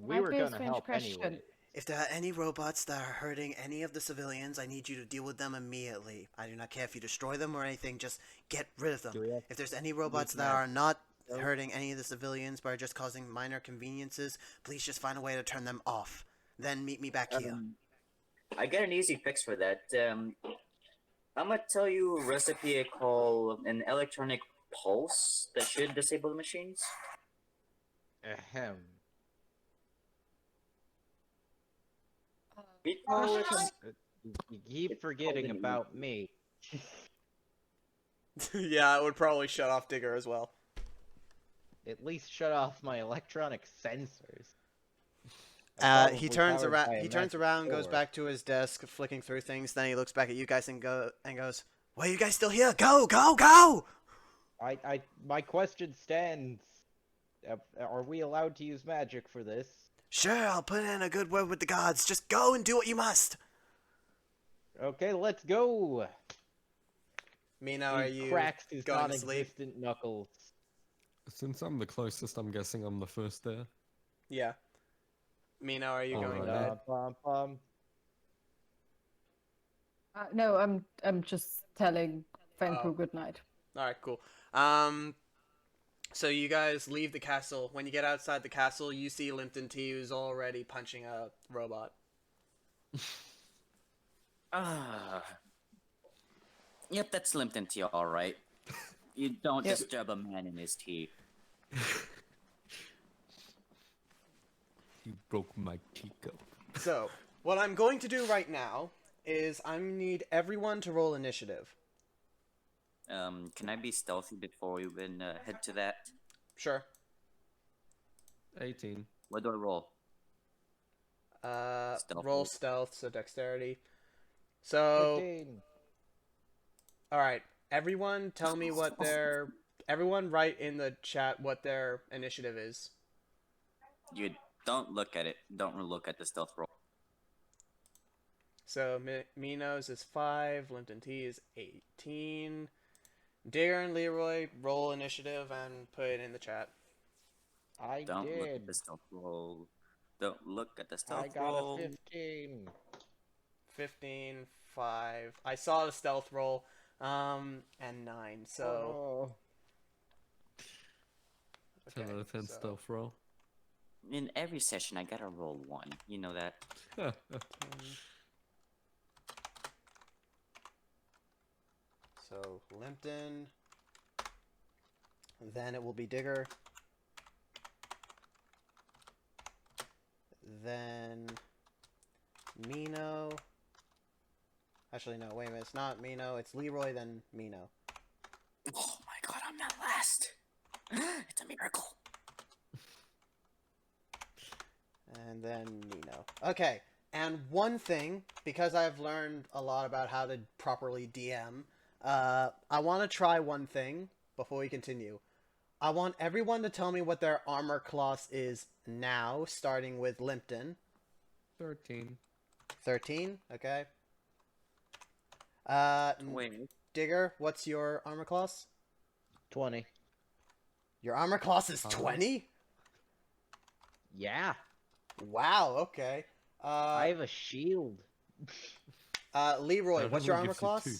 we might were be a gonna strange help anyway. question. If there are any robots that are hurting any of the civilians, I need you to deal with them immediately. I do not care if you destroy them or anything, just get rid of them. Do we have If there's any robots that magic, are not though? hurting any of the civilians but are just causing minor conveniences, please just find a way to turn them off. Then meet me back here. I got an easy fix for that. I'm gonna tell you a recipe called an electronic pulse that should disable the machines. Ahem. We call it You keep It's forgetting called an about me. "Yeah, it would probably shut off Digger as well." At least shut off my electronic sensors. He turns around. He turns around, goes back to his desk, flicking through things. Then he looks back at you guys and goes, Why are you guys still here? Go, go, go! My question stands. Are we allowed to use magic for this? Sure, I'll put in a good word with the gods. Just go and do what you must. Okay, let's go. "Mino, are He you cracks his going to sleep?" non-existent knuckles. Since I'm the closest, I'm guessing I'm the first there. Yeah. "Mino, are you going to Alright. bed?" Bum, bum. No, I'm just telling Vanpoo good night. All right, cool. So you guys leave the castle. When you get outside the castle, you see Limpton T, who's already punching a robot. Ah. Yep, that's Limpton tea, all right. You don't Yep. disturb a man in his tea. You broke my teacup. So, what I'm going to do right now is I need everyone to roll initiative. Can I be stealthy before we even head to that? Sure. 18. What do I roll? Stealth Roll roll. stealth, so dexterity. So, 15. all right, everyone, tell me what their. Everyone, write in the chat what their initiative is. You don't look at it. Don't look at the stealth roll. So Mino's is 5, Limpton T is 18. Digger and Leroy roll initiative and put it in the chat. I Don't look at did. the stealth roll. Don't look at the I stealth got roll. a 15. 15, 5. I saw the stealth roll, and 9. So. Oh, 10 Okay, out of 10 so stealth roll. In every session, I gotta roll 1. You know that. 10. So Limpton. Then it will be Digger. Then Mino. Actually, no, wait a minute. It's not Mino. It's Leroy, then Mino. Oh my god, I'm not last. It's a miracle. And then Mino. Okay, and one thing, because I've learned a lot about how to properly DM, I want to try one thing before we continue. I want everyone to tell me what their armor class is now, starting with Limpton. 13. 13, okay. Wait. Digger, what's your armor class? 20. Your armor class is 20? Yeah. Wow, okay. I have a shield. Leroy, That what's your only armor gives you class? 2.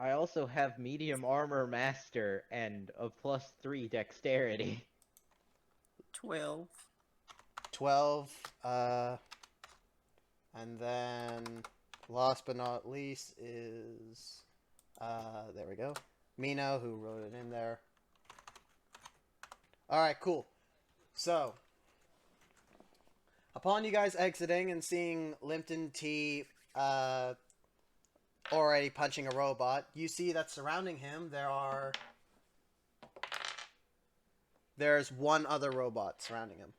I also have medium armor master and a +3 dexterity. 12. 12. And then last but not least is there we go. Mino, who wrote it in there. Alright, cool. So upon you guys exiting and seeing Limpton T already punching a robot, you see that surrounding him there's one other robot surrounding him.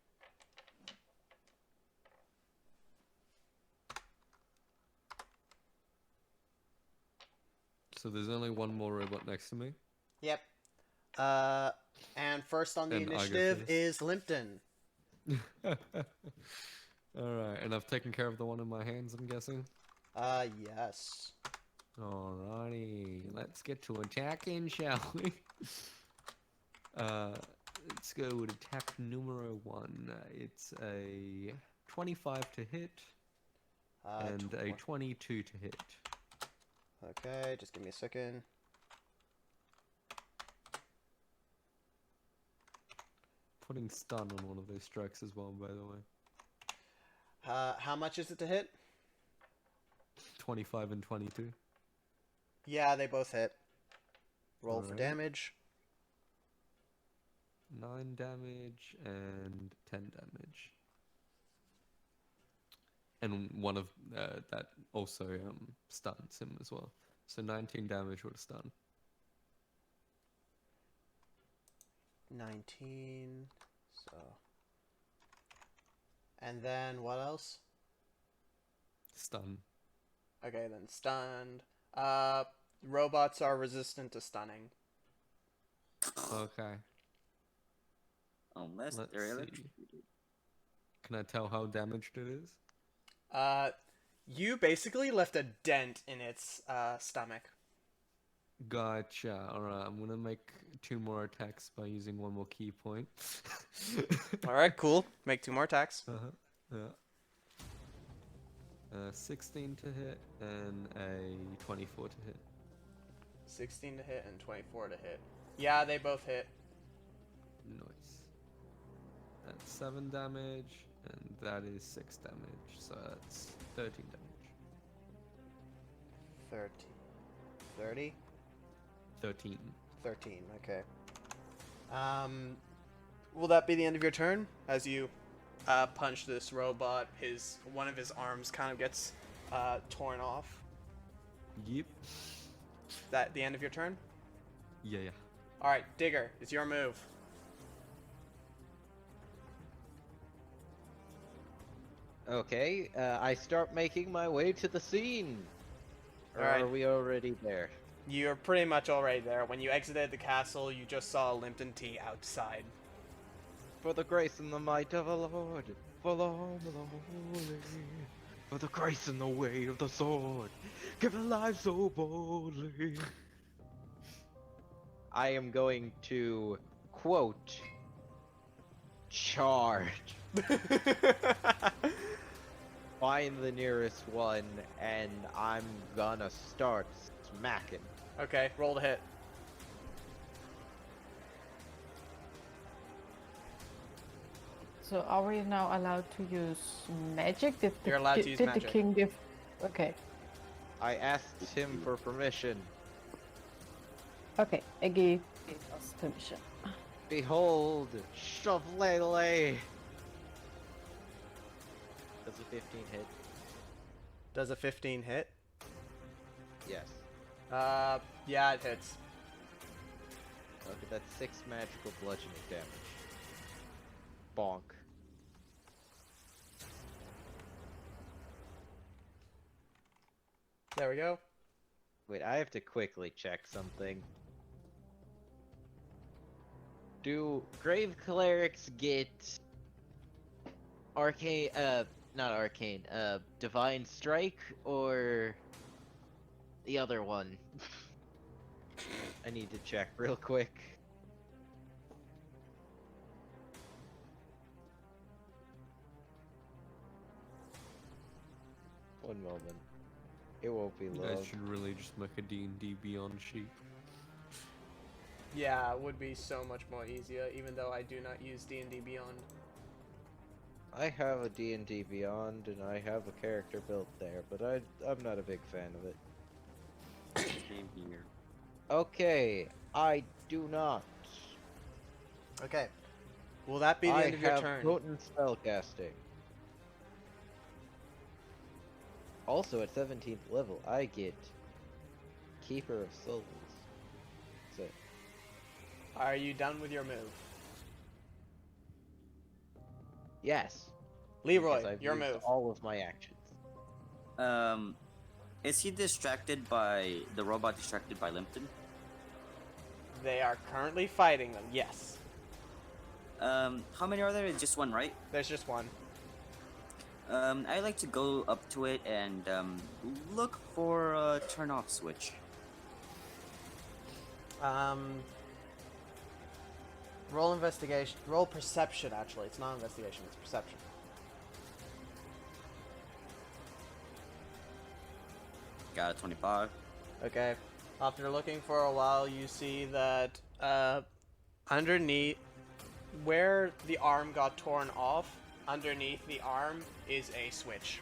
So there's only one more robot next to me. Yep. And first on the And I go initiative first. is Limpton. Alright, and I've taken care of the one in my hands, I'm guessing. Yes. Alrighty, let's get to attacking, shall we? Let's go with attack numero 1. It's a 25 to hit, and a 22 to hit. Okay, just give me a second. Putting stun on one of those strikes as well, by the way. How much is it to hit? 25 and 22. Yeah, they both hit. Roll for Alright. damage. 9 damage and 10 damage. And one of that also stuns him as well. So 19 damage with a stun. 19. So. And then what else? Stun. Okay, then stunned. Robots are resistant to stunning. Okay. Unless Let's they're see. electrocuted. Can I tell how damaged it is? You basically left a dent in its stomach. Gotcha. Alright, I'm gonna make 2 more attacks by using 1 more key point. Alright, cool. Make 2 more attacks. Uh-huh. Yeah. 16 to hit and a 24 to hit. 16 to hit and 24 to hit. Yeah, they both hit. Nice. That's 7 damage, and that is 6 damage, so that's 13 damage. 30. 30? 13. 13, okay. Will that be the end of your turn? As you punch this robot, one of his arms kind of gets torn off. Yep. Is that the end of your turn? Yeah. Alright, Digger, it's your move. Okay, I start making my way to the scene. Or Alright. are we already there? You're pretty much already there. When you exited the castle, you just saw Limpton Tea outside. For the grace and the might of the Lord, follow the holy. For the grace and the weight of the sword, give a life so boldly. I am going to quote charge. Find the nearest one, and I'm gonna start smacking. Okay, roll to hit. So are we now allowed to use magic? You're allowed to use did magic. the king give? Okay. I asked him for permission. Okay, I gave us permission. Behold, Shovelele. Does a 15 hit? Does a 15 hit? Yes. Yeah, it hits. Okay, that's 6 magical bludgeoning damage. Bonk. There we go. Wait, I have to quickly check something. Do Grave Clerics get arcane, not arcane, Divine Strike, or the other one? I need to check real quick. One moment. It won't be You long. guys should really just make a D&D Beyond sheet. Yeah, it would be so much more easier, even though I do not use D&D Beyond. I have a D&D Beyond, and I have a character built there, but I'm not a big fan of it. Same here. Okay, I do not. Okay. Will that be the end of your turn? I have potent spellcasting. Also, at 17th level, I get Keeper of Souls. That's it. Are you done with your move? Yes. Leroy, because I've your used move. all of my actions. Is he distracted by the robot? Distracted by Limpton? They are currently fighting them, yes. How many are there? Just one, right? There's just one. I like to go up to it and look for a turn off switch. Roll investigation. Roll perception, actually. It's not investigation, it's perception. Got a 25. Okay. After looking for a while, you see that underneath where the arm got torn off, underneath the arm is a switch.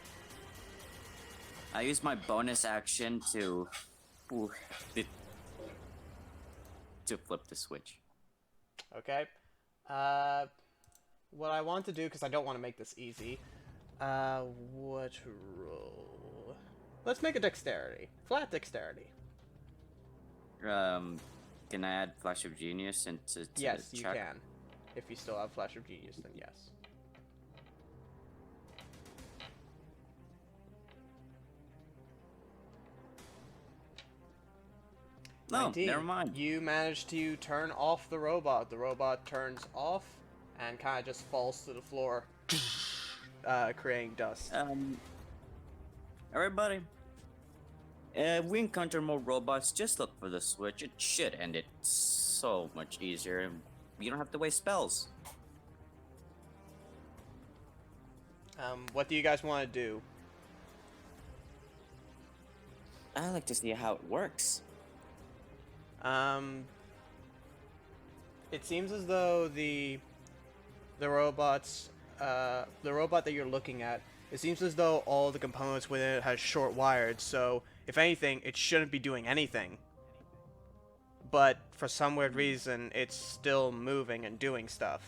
I use my bonus action to flip the switch. Okay. What I want to do, because I don't want to make this easy, what roll? Let's make a dexterity. Flat dexterity. Can I add Flash of Genius into Yes, the you check? can. If you still have Flash of Genius, then yes. No, 19. never mind. You manage to turn off the robot. The robot turns off and kind of just falls to the floor, creating dust. Everybody. If we encounter more robots, just look for the switch. It should end it so much easier, and you don't have to waste spells. What do you guys want to do? I like to see how it works. It seems as though the robots, the robot that you're looking at, it seems as though all the components within it has short wired. So if anything, it shouldn't be doing anything. But for some weird reason, it's still moving and doing stuff.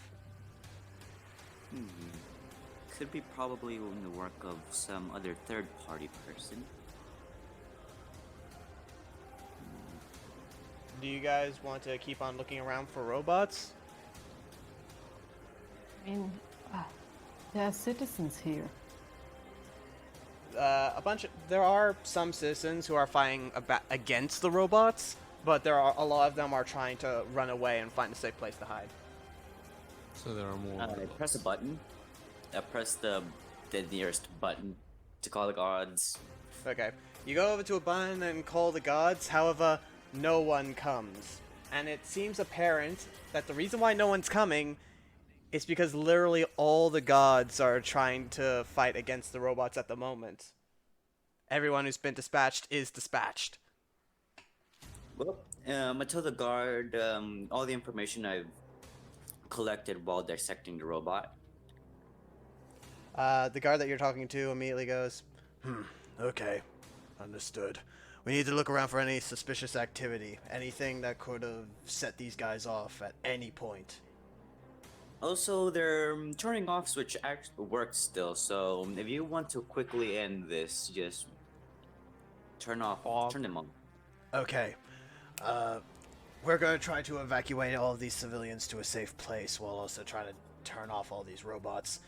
Could be probably in the work of some other third-party person. Do you guys want to keep on looking around for robots? I mean, there are citizens here. There are some citizens who are fighting against the robots, but a lot of them are trying to run away and find a safe place to hide. So there are more. I press a button. I press the nearest button to call the gods. Okay. You go over to a button and call the gods, however, no one comes. And it seems apparent that the reason why no one's coming is because literally all the gods are trying to fight against the robots at the moment. Everyone who's been dispatched is dispatched. Well, I tell the guard all the information I've collected while dissecting the robot. The guard that you're talking to immediately goes, Okay. Understood. We need to look around for any suspicious activity. Anything that could have set these guys off at any point. Also, their turning off switch actually works still, so if you want to quickly end this, just turn them on. Okay. We're going to try to evacuate all of these civilians to a safe place while also trying to turn off all these robots.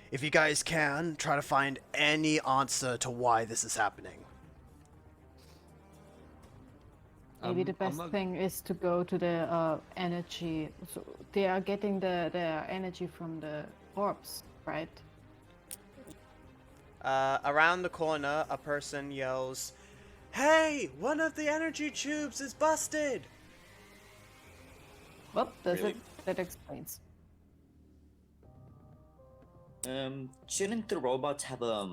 If you guys can, try to find any answer to why this is happening. Maybe the best thing is to go to the energy. So they are getting their energy from the orbs, right? Around the corner, a person yells, "Hey, one of the energy tubes is busted!" Well, that explains. Shouldn't the robots have a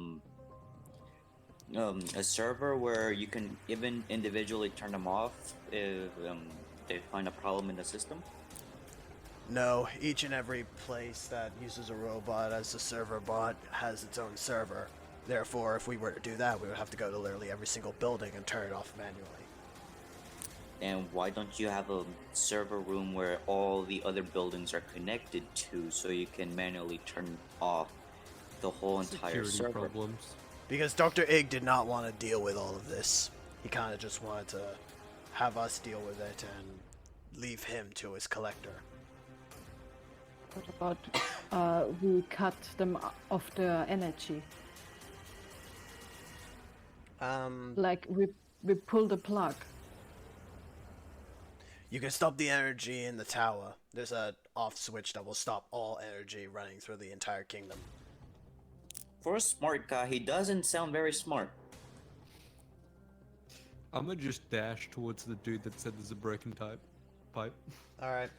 server where you can even individually turn them off if they find a problem in the system? No, each and every place that uses a robot as a server bot has its own server. Therefore, if we were to do that, we would have to go to literally every single building and turn it off manually. And why don't you have a server room where all the other buildings are connected to, so you can manually turn off the whole entire Security server? problems. Because Dr. Ig did not want to deal with all of this. He kind of just wanted to have us deal with it and leave him to his collector. What about we cut them off the energy? Like we pull the plug. You can stop the energy in the tower. There's a off switch that will stop all energy running through the entire kingdom. For a smart guy, he doesn't sound very smart. I'm gonna just dash towards the dude that said there's a broken pipe. Alright.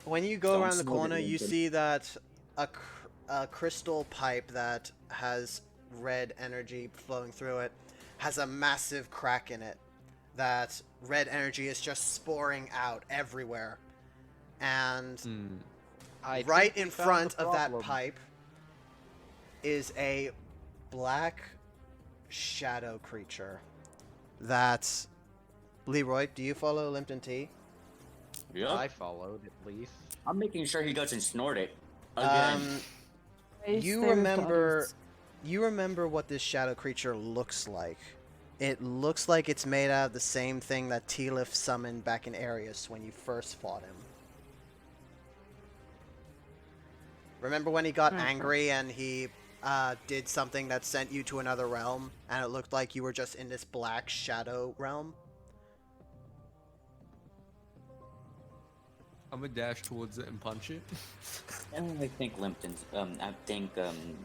When you go Don't around the smoke it, corner, you Lincoln. see that a crystal pipe that has red energy flowing through it has a massive crack in it. That red energy is just sporing out everywhere. And right in front of that pipe is a black shadow creature. That's... Leroy, do you follow Limpton Tea? Yeah. I followed at least. I'm making sure he doesn't snort it. Again. You remember what this shadow creature looks like. It looks like it's made out of the same thing that Telif summoned back in Arius when you first fought him. Remember when he got angry and he did something that sent you to another realm, and it looked like you were just in this black shadow realm? I'm gonna dash towards it and punch it. And I think Limpton's, I think,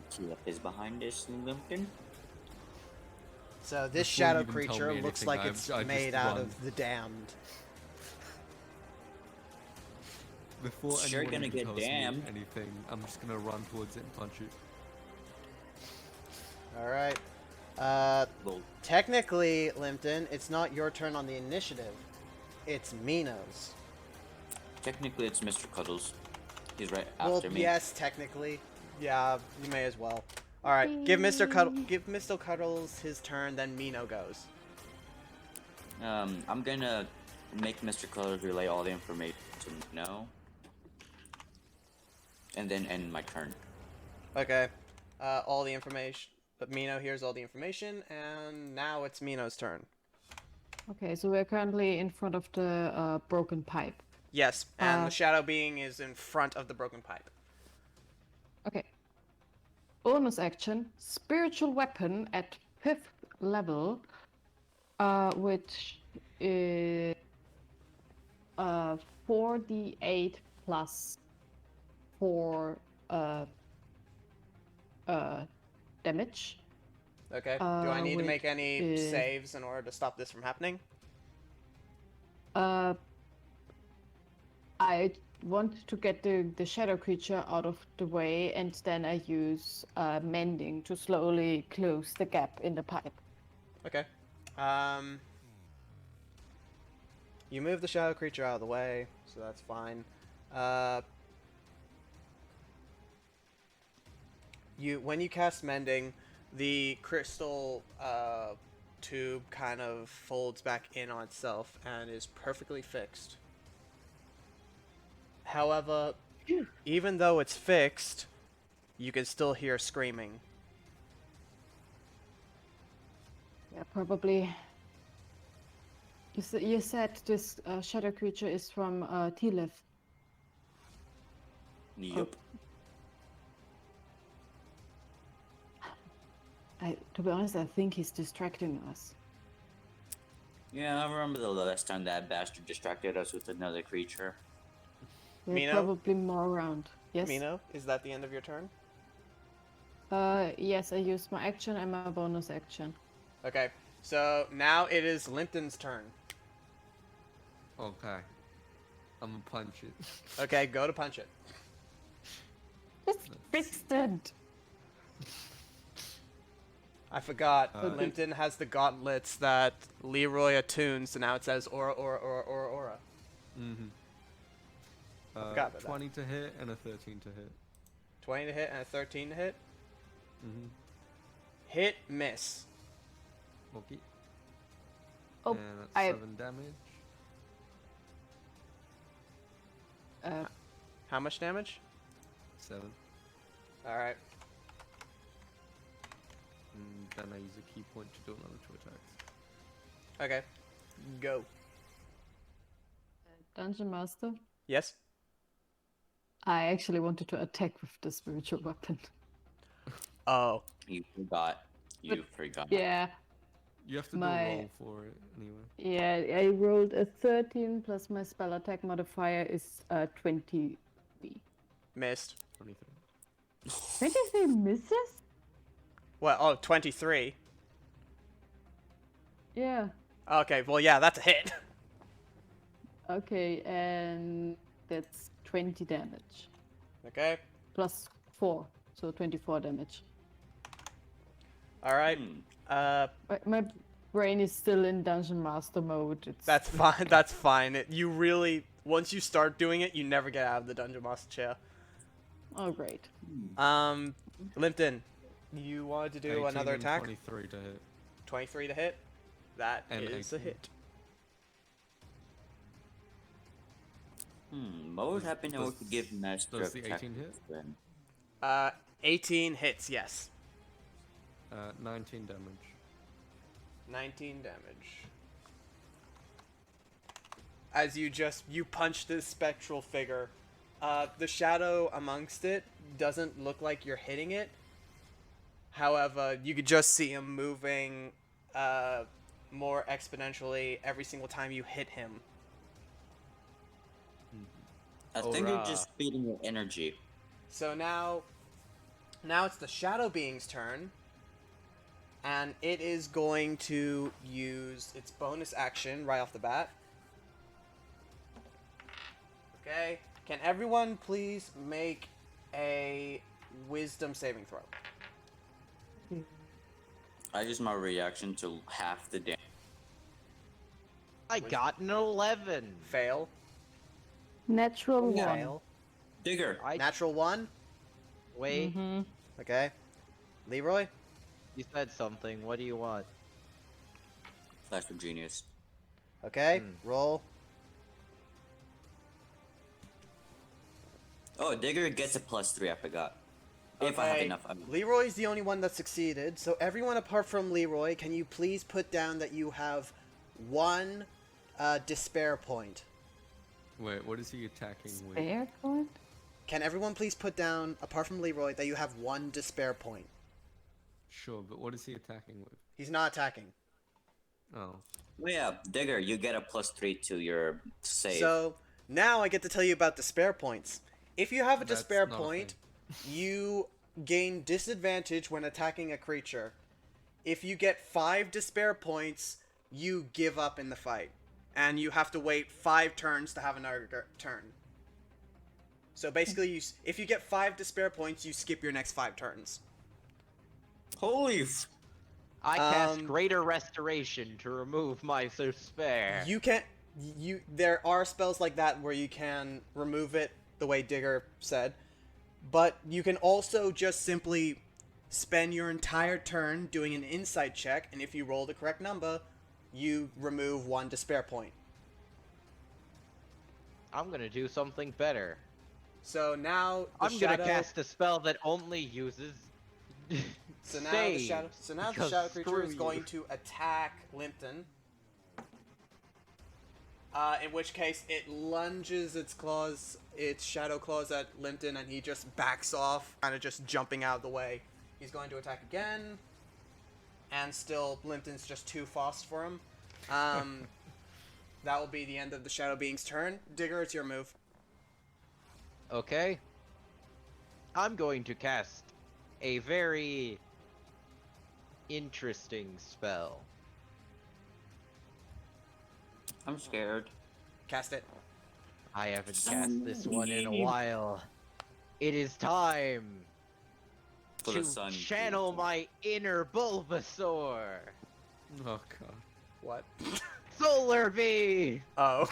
Tulip is behind this, Limpton. So this Before you shadow even tell creature me looks anything, like I it's just made out run. of the damned. Before Sure anyone gonna even get tells me damned. anything, I'm just gonna run towards it and punch it. Alright. Well, Technically, Limpton, it's not your turn on the initiative. It's Mino's. technically, it's Mr. Cuddles. He's right Well, after me. yes, technically. Yeah, you may as well. All right, give Mr. Cuddles his turn, then Mino goes. I'm gonna make Mr. Cuddles relay all the information to Mino. And then end my turn. Okay. All the information. But Mino hears all the information, and now it's Mino's turn. Okay, so we're currently in front of the broken pipe. Yes, and the shadow being is in front of the broken pipe. Okay. Bonus action, spiritual weapon at 5th level, which is 4d8 plus 4 damage. Okay. Do I need to make which any is- saves in order to stop this from happening? I want to get the shadow creature out of the way, and then I use mending to slowly close the gap in the pipe. Okay. You move the shadow creature out of the way, so that's fine. When you cast mending, the crystal tube kind of folds back in on itself and is perfectly fixed. However, even though it's fixed, you can still hear screaming. Yeah, probably. You said this shadow creature is from Tilith. Yup. To be honest, I think he's distracting us. Yeah, I remember the last time that bastard distracted us with another creature. There's Mino? probably more around. Yes. Mino, is that the end of your turn? Yes, I used my action and my bonus action. Okay, so now it is Limpton's turn. Okay. I'm gonna punch it. Okay, go to punch it. Just fixed it. I forgot. Okay. Limpton has the gauntlets that Leroy attunes, so now it says aura, aura, aura, aura, aura. Mm-hmm. Forgot about that. 20 to hit and a 13 to hit. 20 to hit and a 13 to hit. Mm-hmm. Hit, miss. Okay. Oh, And that's 7 damage. How much damage? 7. Alright. And then I use a key point to do another 2 attacks. Okay. Go. Dungeon Master. Yes? I actually wanted to attack with the spiritual weapon. Oh. You forgot. You forgot. Yeah. You have to do a roll for it anyway. Yeah, I rolled a 13 plus my spell attack modifier is 23. Missed. 23. 23 misses? What? Oh, 23. Yeah. Okay, well, yeah, that's a hit. Okay, and that's 20 damage. Okay. Plus 4, so 24 damage. Alright. My brain is still in Dungeon Master mode. That's fine. That's fine. You really, once you start doing it, you never get out of the Dungeon Master chair. Oh, great. Limpton, you wanted to do 18 another and attack? 23 to hit. 23 to hit. That And is a 18. hit. What would happen if we could give Master Does the Attack 18 hit? then? 18 hits, yes. 19 damage. 19 damage. As you punch this spectral figure. The shadow amongst it doesn't look like you're hitting it. However, you could just see him moving more exponentially every single time you hit him. I think you're just feeding your energy. So now it's the shadow being's turn. And it is going to use its bonus action right off the bat. Okay. Can everyone please make a wisdom saving throw? I use my reaction to half the damage. I got an 11. Fail. Natural one. Fail. Digger. Natural 1. Wait, Mm-hmm. Okay. Leroy. you said something. What do you want? Flash of genius. Okay. Roll. Oh, Digger gets a +3. I forgot. If I have Okay, enough. I mean. Leroy's the only one that succeeded, so everyone apart from Leroy, can you please put down that you have 1 despair point? Wait, what is he attacking with? Spare point? Can everyone please put down, apart from Leroy, that you have 1 despair point? Sure, but what is he attacking with? He's not attacking. Oh. Oh yeah, Digger, you get a +3 to your save. So, now I get to tell you about despair points. If you have a That's despair not a point, you gain disadvantage when attacking a creature. If you get 5 despair points, you give up in the fight. And you have to wait 5 turns to have another turn. So basically, if you get 5 despair points, you skip your next 5 turns. Holy I cast Greater Restoration to remove my despair. You can't... There are spells like that where you can remove it the way Digger said. But you can also just simply spend your entire turn doing an insight check, and if you roll the correct number, you remove 1 despair point. I'm gonna do something better. So now the I'm shadow... gonna cast a spell that only uses So now the save, shadow... So now the because shadow creature screw is you. going to attack Limpton. In which case, it lunges its claws, its shadow claws at Limpton, and he just backs off, kind of just jumping out of the way. He's going to attack again, and still, Limpton's just too fast for him. That will be the end of the Shadow Being's turn. Digger, it's your move. Okay. I'm going to cast a very interesting spell. I'm scared. Cast it. I haven't cast this one in a while. It is time For the to sun. channel my inner Bulbasaur. Oh god. What? Solar Beam! Oh.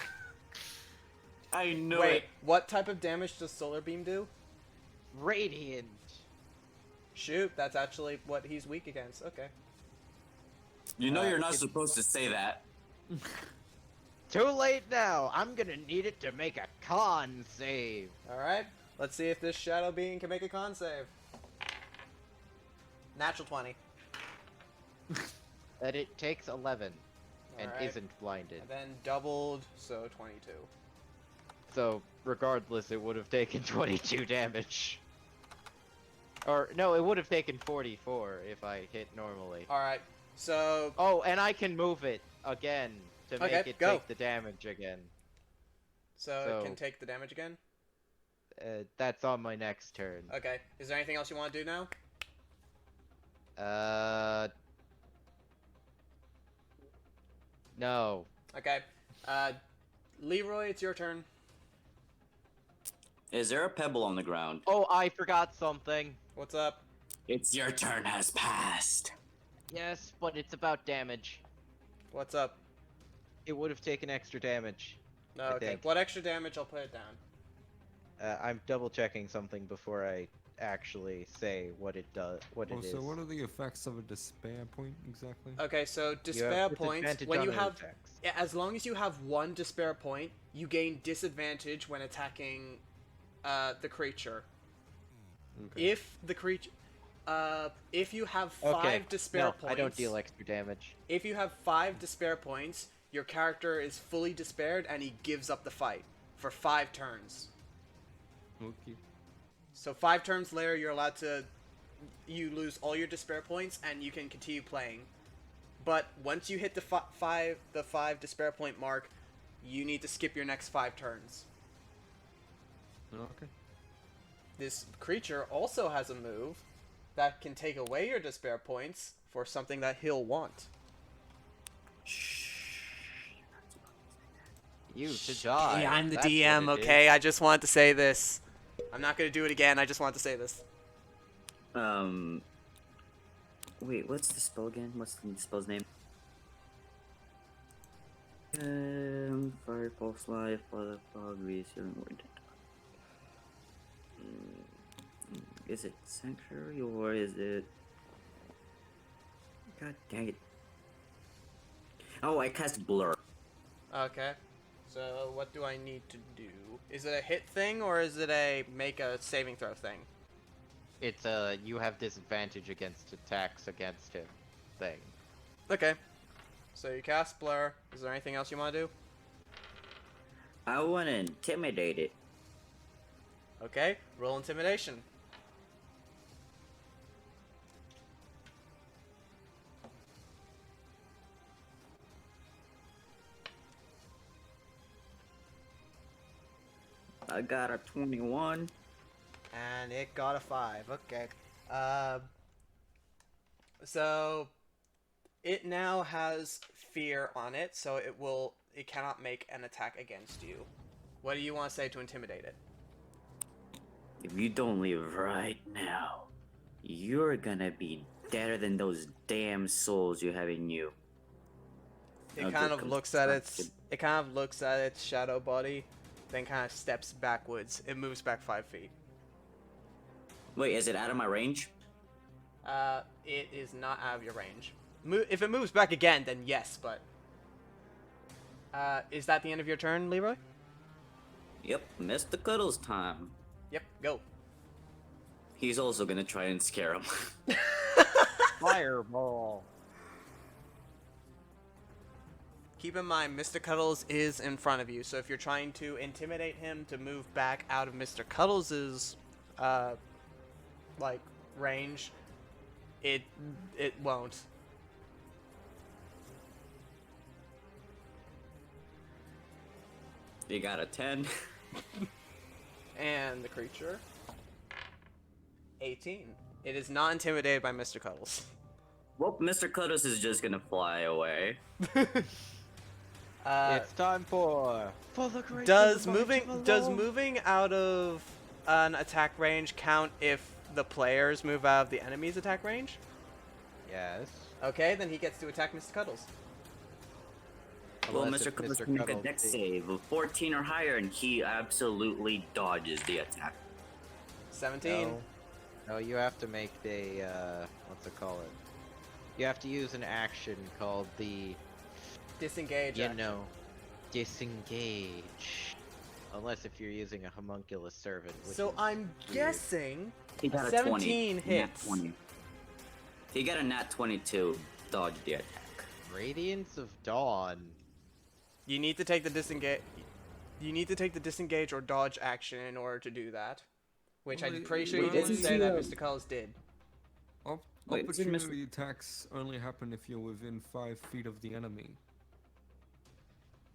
I know Wait, it. what type of damage does Solar Beam do? Radiant. Shoot, that's actually what he's weak against. Okay. You know you're not supposed to say that. Too late now. I'm gonna need it to make a con save. Alright, let's see if this Shadow Being can make a con save. Natural 20. That it takes 11 and Alright. isn't blinded. And then doubled, so 22. So, regardless, it would have taken 22 damage. Or, no, it would have taken 44 if I hit normally. Alright, so... Oh, and I can move it again to make Okay, it go. take the damage again. So it can take the damage again? That's on my next turn. Okay, is there anything else you want to do now? No. Okay, Leroy, it's your turn. Is there a pebble on the ground? Oh, I forgot something. What's up? It's your turn has passed. Yes, but it's about damage. What's up? It would have taken extra damage. No, I okay. think. What extra damage? I'll put it down. I'm double checking something before I actually say what it does. What it is. So what are the effects of a despair point exactly? Okay, so You despair have points, disadvantage when on you your have... attacks. Yeah, as long as you have 1 despair point, you gain disadvantage when attacking the creature. Okay. If the creature... if you have 5 despair no, points... I don't deal extra damage. If you have 5 despair points, your character is fully despaired and he gives up the fight for 5 turns. Okay. So 5 turns later, you're allowed to... You lose all your despair points and you can continue playing. But once you hit the 5 despair point mark, you need to skip your next 5 turns. Okay. This creature also has a move that can take away your despair points for something that he'll want. You to die. Hey, I'm the That's what DM, it okay? is. I just wanted to say this. I'm not gonna do it again, I just wanted to say this. Wait, what's the spell again? What's the spell's name? Fire, pulse, life, fire, fog, reassuring word. Is it sanctuary or is it? God dang it! Oh, I cast blur. Okay. So what do I need to do? Is it a hit thing or is it a make a saving throw thing? It's you have disadvantage against attacks against him thing. Okay. So you cast Blur. Is there anything else you want to do? I want to intimidate it. Okay. Roll intimidation. I got a 21. And it got a 5. Okay. So it now has fear on it, so it cannot make an attack against you. What do you want to say to intimidate it? If you don't leave right now, you're gonna be deader than those damn souls you have in you. It kind of looks at its shadow body, then kind of steps backwards. It moves back 5 feet. Wait, is it out of my range? It is not out of your range. If it moves back again, then yes, but... is that the end of your turn, Leroy? Yep, Mr. Cuddles time. Yep, go. He's also gonna try and scare him. Fireball. Keep in mind, Mr. Cuddles is in front of you, so if you're trying to intimidate him to move back out of Mr. Cuddles's, like, range, it won't. You got a 10. And the creature, 18. It is not intimidated by Mr. Cuddles. Well, Mr. Cuddles is just gonna fly away. It's time for the great. Does moving out of an attack range count if the players move out of the enemy's attack range? Yes. Okay, then he gets to attack Mr. Cuddles. Well, Unless Mr. it's Cuddles Mr. can make a Cuddles. dex save of 14 or higher, and he absolutely dodges the attack. 17. No, you have to make a what's it called? You have to use an action called the Disengage. action. disengage. Unless if you're using a homunculus servant. Which So is I'm weird. guessing He got a 17 20. hits. Nat 20. He got a nat 22. Dodge the attack. Radiance of Dawn. You need to take the disengage. You need to take the disengage or dodge action in order to do that. Which I'm pretty sure you wait, didn't isn't say he that a- Mr. Cuddles did. Wait, isn't Mr. Opportunity attacks only happen if you're within 5 feet of the enemy.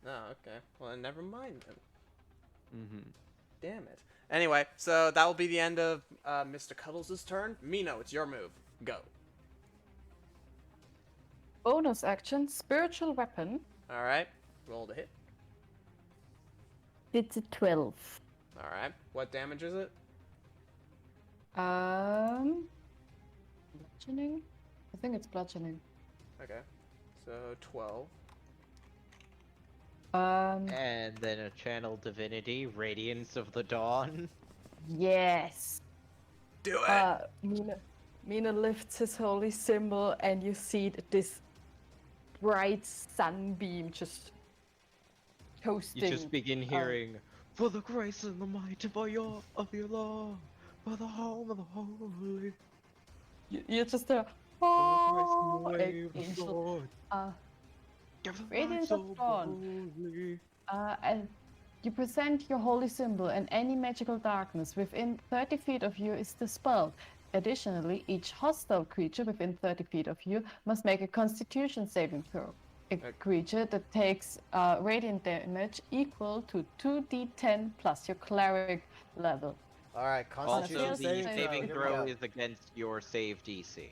Oh, okay. Well, then never mind then. Mm-hmm. Damn it. Anyway, so that will be the end of Mr. Cuddles' turn. Mino, it's your move. Go. Bonus action, spiritual weapon. Alright. Roll to hit. It's a 12. Alright. What damage is it? Bludgeoning? I think it's bludgeoning. Okay. So 12. And then a channel divinity, Radiance of the Dawn. Yes. Do it! Mina lifts his holy symbol, and you see this bright sunbeam just toasting. You just begin hearing, for the grace and the might of your law, for the home of the holy, You just for oh, the grace and the way of the angel. Lord. Give the Radiance light of so Dawn. boldly. And you present your holy symbol, and any magical darkness within 30 feet of you is dispelled. Additionally, each hostile creature within 30 feet of you must make a Constitution saving throw. A creature that takes radiant damage equal to 2d10 plus your cleric level. Alright, Also, Constitution the saving saving Here we throw go. is against your save DC.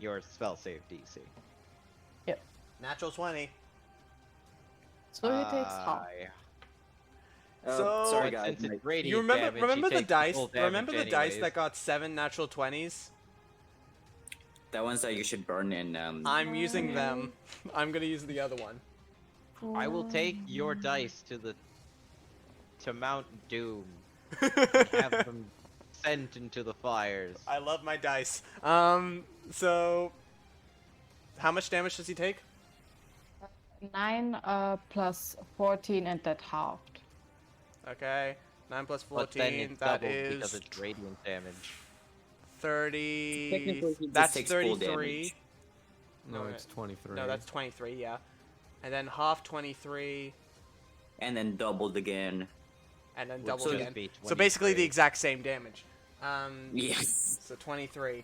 Your spell save DC. Natural 20. So he takes half. So- sorry But guys. since it's my- radiant You remember damage, remember he the takes dice? full Remember the damage dice anyways. that got 7 natural 20s? That one's that you should burn in. I'm using them. I'm gonna use the other one. I will take your dice to Mount Doom and have them sent into the fires. I love my dice. So how much damage does he take? 9 plus 14 and that halved. Okay. 9 plus But then 14, it's that doubled because is it's radiant damage. 30. Technically, he just That's takes full 33. damage. No, Alright. it's 23. No, that's 23, yeah. And then half 23, And then doubled again. and then Would double just again. be So basically the 23. exact same damage. Yes. So 23.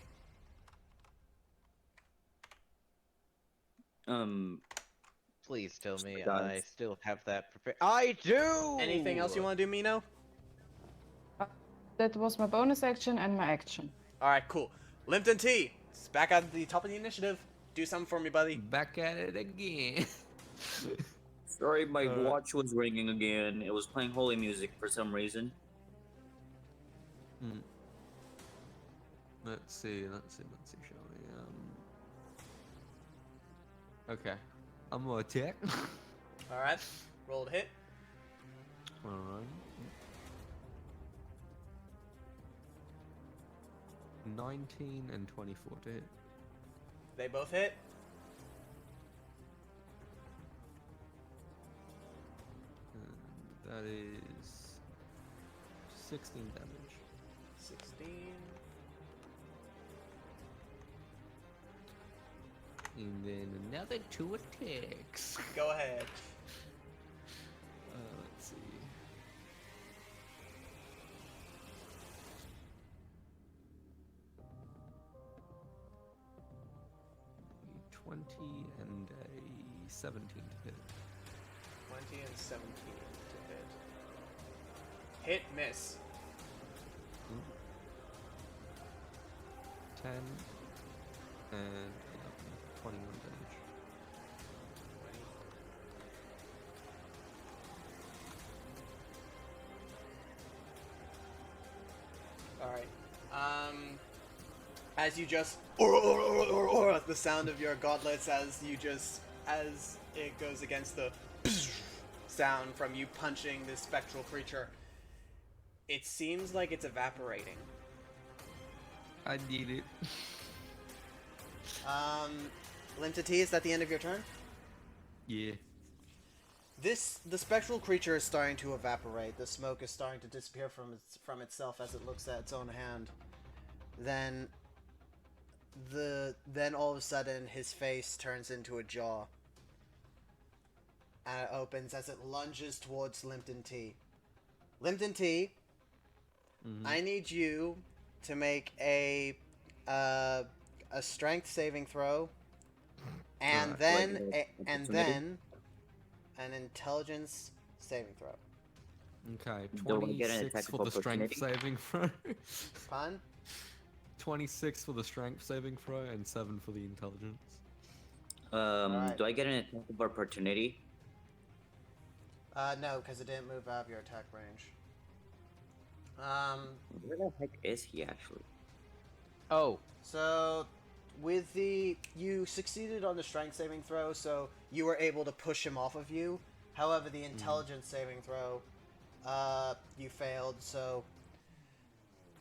Please tell me Done. I still have that prepared. I do! Anything else you want to do, Mino? That was my bonus action and my action. Alright, cool. Limpton T, it's back at the top of the initiative. Do something for me, buddy. Back at it again. Sorry, my watch was ringing again. It was playing holy music for some reason. Let's see, shall we? Okay. I'm gonna attack. Alright, roll to hit. Alright. 19 and 24 to hit. They both hit. And that is 16 damage. 16. And then another 2 attacks. Go ahead. Let's see. A 20 and a 17 to hit. 20 and 17 to hit. Hit, miss. 10 and 11, 21 damage. 20. Alright. As you just the sound of your gauntlets as it goes against the sound from you punching this spectral creature. It seems like it's evaporating. I need it. Lentity, is that the end of your turn? Yeah. The spectral creature is starting to evaporate. The smoke is starting to disappear from itself as it looks at its own hand. Then all of a sudden his face turns into a jaw. And it opens as it lunges towards Limpton T. Limpton T, I need you to make a strength saving throw, and then an intelligence saving throw. Okay, Don't we get an 26 attack for of the strength opportunity? saving throw. Pun? 26 for the strength saving throw and 7 for the intelligence. Alright. Do I get an attack of opportunity? No, because it didn't move out of your attack range. Where the heck is he actually? Oh, So, you succeeded on the strength saving throw, so you were able to push him off of you. However, the intelligence saving throw, you failed, so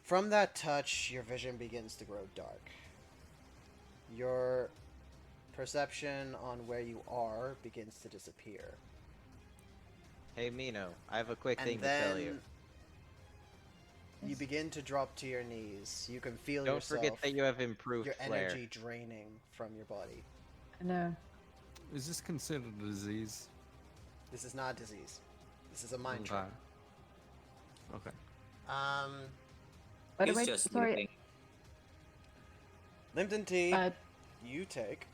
from that touch, your vision begins to grow dark. Your perception on where you are begins to disappear. hey Mino, I have a quick And thing to then tell you. you begin to drop to your knees. You can feel Don't yourself, forget that you have improved your flare. energy draining from your body. No. Is this considered a disease? This is not a disease. This is a mind Okay. trick. Okay. By the He's way, just sorry. sleeping. Limpton T, Uh, you take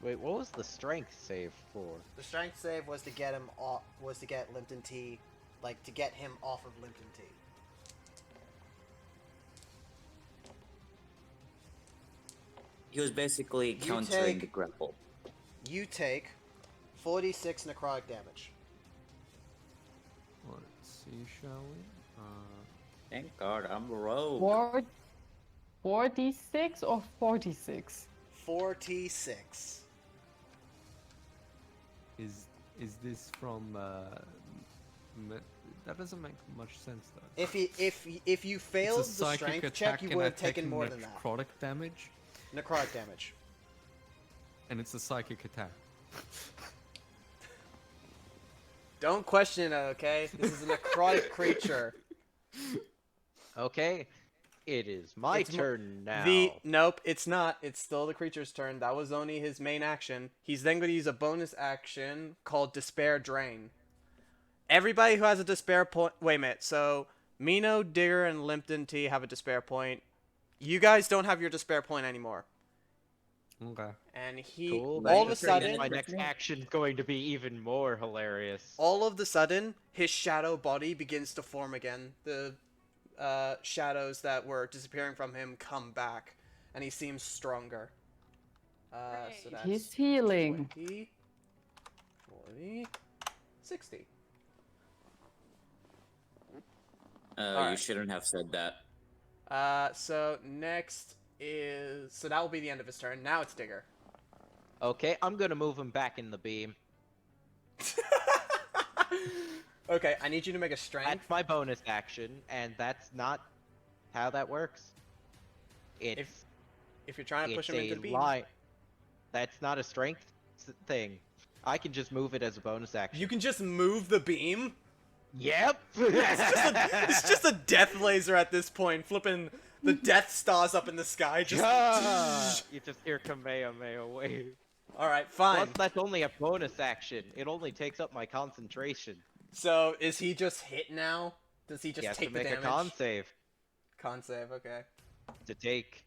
Wait, what was the strength save for? the strength save was to get him off. Was to get Limpton T, like to get him off of Limpton T. He was basically countering the grapple. You take 46 necrotic damage. Let's see, shall we? Thank God I'm a rogue. 46 or 46? 46. Is this from that doesn't make much sense though. If you failed It's a the psychic strength check, attack you and would have I've taken more than that. necrotic damage, Necrotic damage. and it's a psychic attack. Don't question it, okay? This is a necrotic creature. Okay, it is my It's turn now. Nope, it's not. It's still the creature's turn. That was only his main action. He's then going to use a bonus action called Despair Drain. Everybody who has a despair point... Wait a minute. So, Mino, Digger, and Limpton T have a despair point. You guys don't have your despair point anymore. Okay. And he... Cool. All of a That sudden... means my next action's going to be even more hilarious. All of the sudden, his shadow body begins to form again. The shadows that were disappearing from him come back. And he seems stronger. So that's He's healing. 20, 40, 60. You Alright. shouldn't have said that. So next is... So that will be the end of his turn. Now it's Digger. Okay, I'm gonna move him back in the beam. Okay, I need you to make a strength. That's my bonus action, and that's not how that works. It's If you're trying to push him into the beam. lie. That's not a strength thing. I can just move it as a bonus action. You can just move the beam? Yep. It's just a death laser at this point, flipping the Death Stars up in the sky. Just... You just hear Kamehameha wave. Alright, fine. Plus, that's only a bonus action. It only takes up my concentration. So, is he just hit now? Does he just He has take to the make damage? a con save Con save, okay. to take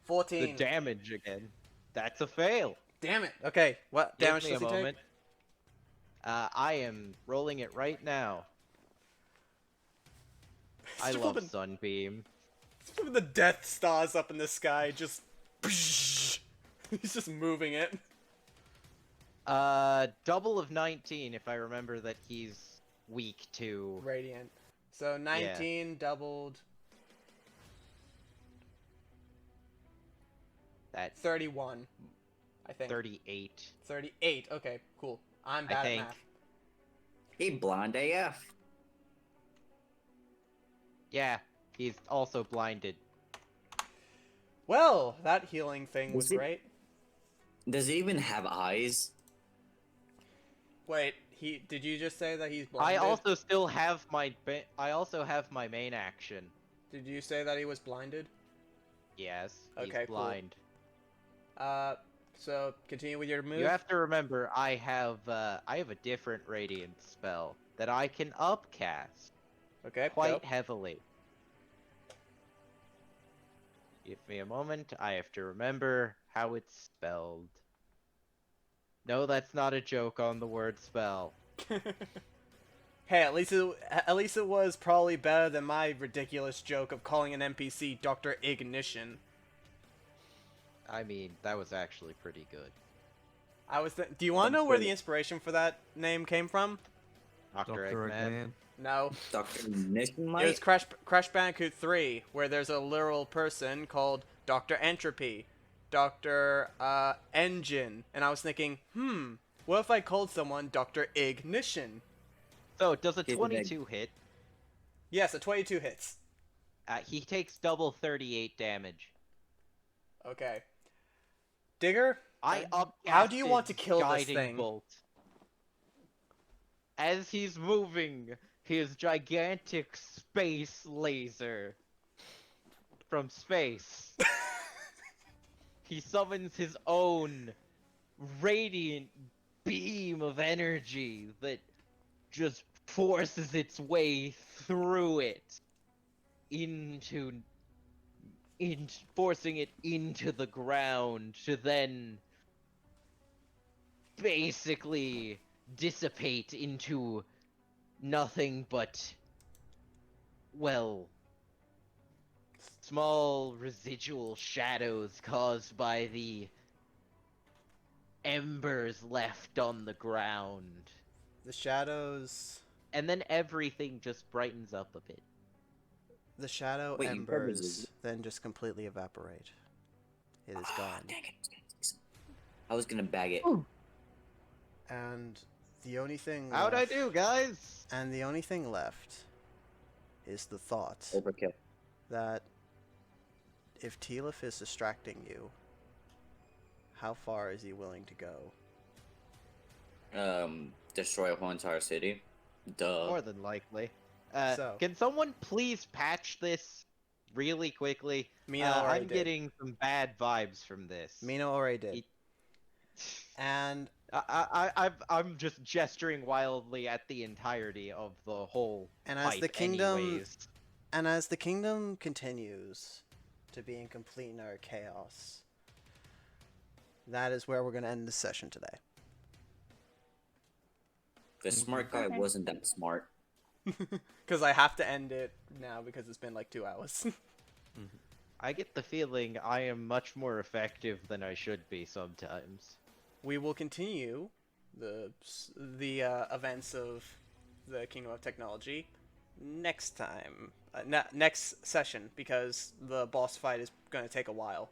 14. the damage again. That's a fail. Damn it. Okay, what Give damage me does a he moment. I am rolling it right now. I Just love flipping- Sunbeam. He's flipping the Death Stars up in the sky, just... He's just moving it. Double of 19 if I remember that he's weak to... Radiant. So 19 doubled... That's 31, I think. 38. 38, okay, cool. I'm I bad at think. math. He blind AF. Yeah, he's also blinded. Well, that healing thing was Was it- great. Does he even have eyes? Wait, did you just say that he's I blinded? also still have my I also have my main action. Did you say that he was blinded? Yes, Okay, he's cool. blind. So continue with your move. You have to remember I have a different radiant spell that I can upcast Okay, quite go. heavily. Give me a moment. I have to remember how it's spelled. No, that's not a joke on the word spell. Hey, at least it was probably better than my ridiculous joke of calling an NPC Dr. Ignition. I mean, that was actually pretty good. Do you want to know where the inspiration for that name came from? Dr. Dr. Eggman. Eggman. No. Dr. Mission It was Light? Crash Bandicoot 3, where there's a literal person called Dr. Entropy, Dr. Engine, and I was thinking, what if I called someone Dr. Ignition? So, does a Hit 22 hit? Yes, a 22 hits. He takes double 38 damage. Okay. Digger, How how do you want to kill this guiding thing? bolt. As he's moving his gigantic space laser from space, he summons his own radiant beam of energy that just forces its way through it forcing it into the ground to then basically dissipate into nothing but, well, small residual shadows caused by the embers left on the ground. The shadows... And then everything just brightens up a bit. The shadow Wait, you said this embers is- then just completely evaporate. It is gone. Dang it. I was gonna bag it. Ooh. And the only thing How'd I left, do, guys? and the only thing left is the thought Overkill. that if Tealif is distracting you, how far is he willing to go? Destroy a whole entire city. Duh. More than likely. So- Can someone please patch this really quickly? Mino already I'm did. getting some bad vibes from this. Mino already did. It- And I'm just gesturing wildly at the entirety of the whole And as pipe the kingdom- anyways. And as the kingdom continues to be in complete and utter chaos, that is where we're going to end this session today. The smart guy Okay. wasn't that smart. Because I have to end it now because it's been like 2 hours. I get the feeling I am much more effective than I should be sometimes. We will continue the events of the Kingdom of Technology next time, next session, because the boss fight is going to take a while.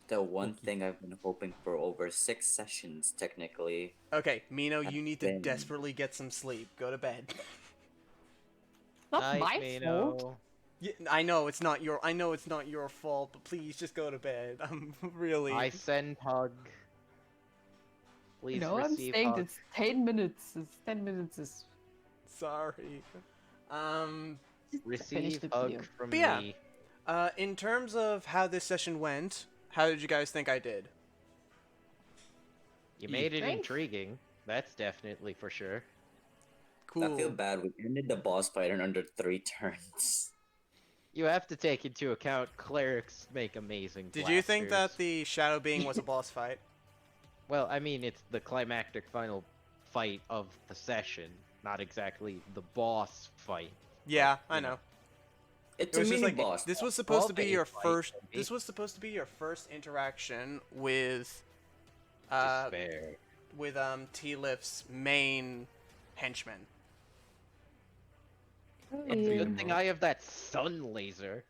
The one thing I've been hoping for over 6 sessions, technically. Okay, Mino, you need to Then- desperately get some sleep. Go to bed. Not Night, my Mino. fault. Yeah, I know it's not your fault, but please just go to bed. I'm really. I send hug. Please No, I'm receive saying hug. it's 10 minutes. It's 10 minutes is Sorry. finish Receive the hug video. from But yeah. me. In terms of how this session went, how did you guys think I did? You made it Thanks. intriguing. That's definitely for sure. Cool. I feel bad. We ended the boss fight in under 3 turns. You have to take into account clerics make amazing Did you think that blasters. the shadow being was a boss fight? Well, I mean, it's the climactic final fight of the session, not exactly the boss fight. Yeah, But, I you know. know. It's It a was just mini like boss. this was supposed to be Okay, your fight, first. maybe. This was supposed to be your first interaction with, Despair. with T-Lift's main henchman. It's a Yeah. good thing I have that sun laser.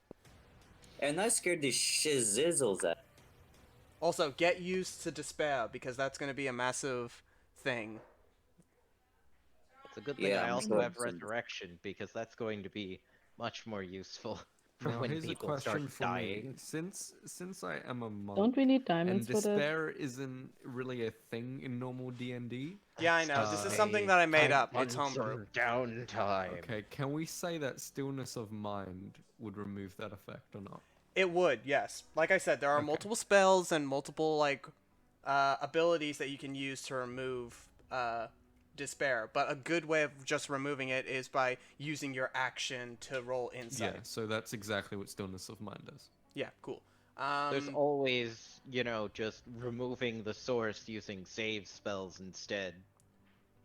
And I scared the shizzles at. Also, get used to despair because that's going to be a massive thing. It's a good thing Yeah, I I'm also sure have it's in- resurrection because that's going to be much more useful for Now, when here's a people question start for dying. me. Since I am a monk, Don't we need and diamonds for that? despair isn't really a thing in normal D&D. Yeah, I know. This is Uh, something that I made up. It's Months homebrew. of downtime. Okay, can we say that stillness of mind would remove that effect or not? It would, yes. Like I said, there are Okay. multiple spells and multiple like abilities that you can use to remove despair. But a good way of just removing it is by using your action to roll insight. Yeah, so that's exactly what stillness of mind does. Yeah, cool. There's always, just removing the source using save spells instead.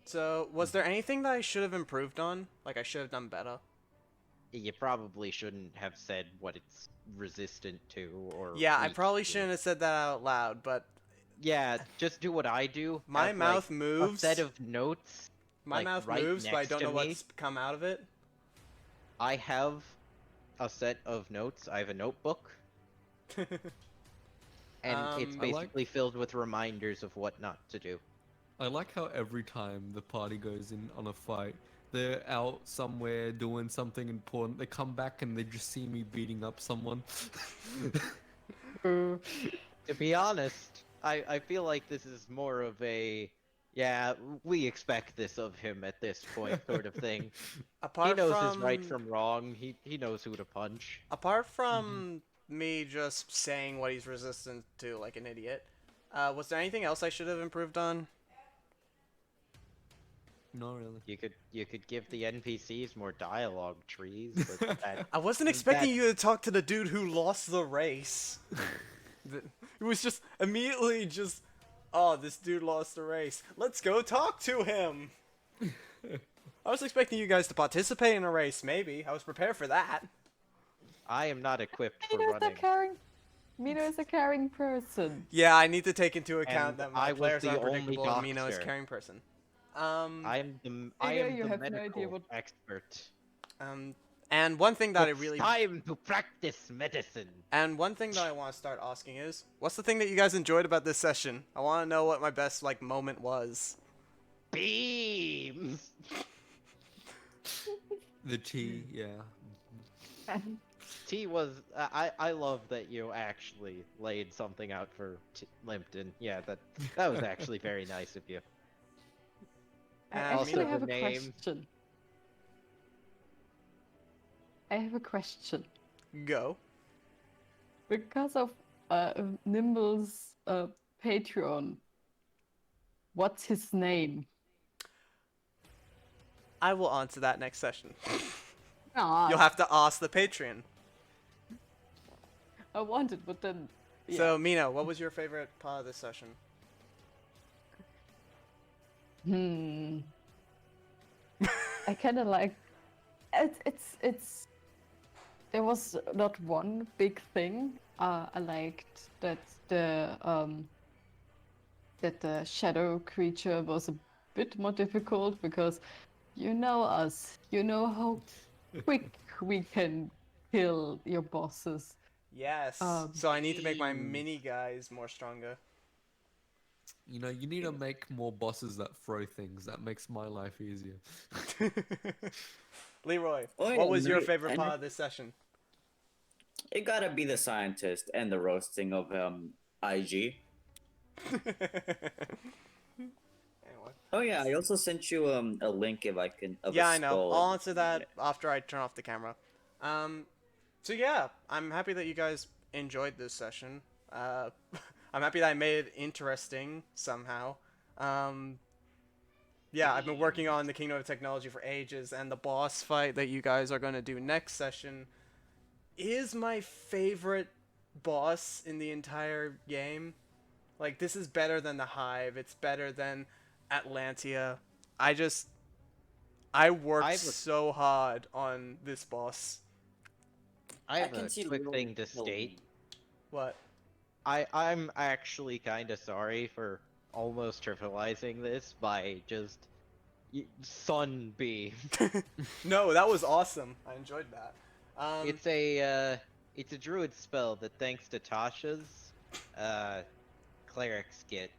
So, was there anything that I should have improved on? Like I should have done better? You probably shouldn't have said what it's resistant to, or Yeah, I weak probably to. shouldn't have said that out loud, but Yeah, just do what I do. my have, mouth like, moves. A set of notes. My like, mouth right moves, but I next don't to know me. what's come out of it. I have a set of notes. I have a notebook, and it's Um, I like- basically filled with reminders of what not to do. I like how every time the party goes in on a fight, they're out somewhere doing something important. They come back and they just see me beating up someone. To be honest, I feel like this is more of a, yeah, we expect this of him at this point sort of thing. Apart He knows from his right from wrong. He knows who to punch. apart from me just saying what he's resistant to like an idiot, was there anything else I should have improved on? Not really. You could give the NPCs more dialogue trees, but that, I wasn't expecting that- you to talk to the dude who lost the race. It was just immediately just, oh, this dude lost the race. Let's go talk to him. I was expecting you guys to participate in a race, maybe. I was prepared for that. I am not equipped for Mino's a running. caring. Mino is a caring person. Yeah, I need to take into account And that my I was players the are only unpredictable and Mino is a doctor. caring person. I am Mino, the you have no idea medical what- expert. And one thing that I It's really time to practice medicine. and one thing that I want to start asking is, what's the thing that you guys enjoyed about this session? I want to know what my best like moment was. Beams. The tea, yeah. T was. I love that you actually laid something out for Limpton. Yeah, that was actually very nice of you. I And actually also have the a name. question. I have a question. Go. Because of Nimble's Patreon, what's his name? I will answer that next session. Ah, You'll have to ask the Patreon. I wanted, but then. Yeah. So, Mino, what was your favorite part of this session? I kind of like. It's. There was not one big thing. I liked that the shadow creature was a bit more difficult because you know us. You know how quick we can kill your bosses. Yes. Um, So I need to make my mini guys more stronger. You know, you need to make more bosses that throw things. That makes my life easier. Leroy, Oh, yeah, what was your no, favorite and part of this session? it gotta be the scientist and the roasting of IG. Anyway. Oh yeah, I also sent you a link if I can of Yeah, a I know. skull. I'll answer that after I turn off the camera. So yeah, I'm happy that you guys enjoyed this session. I'm happy that I made it interesting somehow. Yeah, I've been working on the Kingdom of Technology for ages, and the boss fight that you guys are going to do next session is my favorite boss in the entire game. Like, this is better than the Hive. It's better than Atlantia. I worked so hard on this boss. I have can a see quick Leroy thing to killing state. me. What? I'm actually kind of sorry for almost trivializing this by just Sunbeam. No, that was awesome. I enjoyed that. It's a druid spell that, thanks to Tasha's cleric's kit,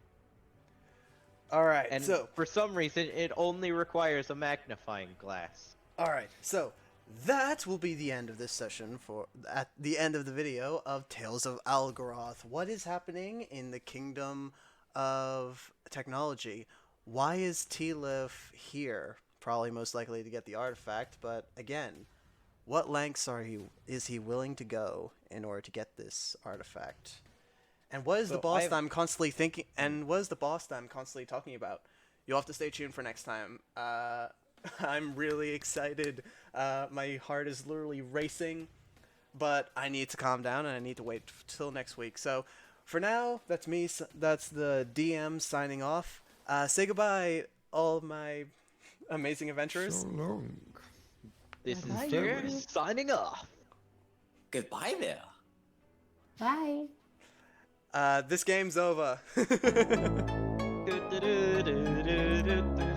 Alright, and so... for some reason it only requires a magnifying glass. Alright, so that will be the end of this session at the end of the video of Tales of Algerath. What is happening in the Kingdom of Technology? Why is T-Lif here? Probably most likely to get the artifact, but again, what lengths is he willing to go in order to get this artifact? And what is the boss that I'm constantly thinking? And what is the boss that I'm constantly talking about? You'll have to stay tuned for next time. I'm really excited. My heart is literally racing, but I need to calm down and I need to wait till next week. So, for now, that's me. That's the DM signing off. Say goodbye, all of my amazing adventurers. So long. This Bye, is you. Ferris signing off. Goodbye there. Bye. This game's over. Do, do, do, do, do, do, do.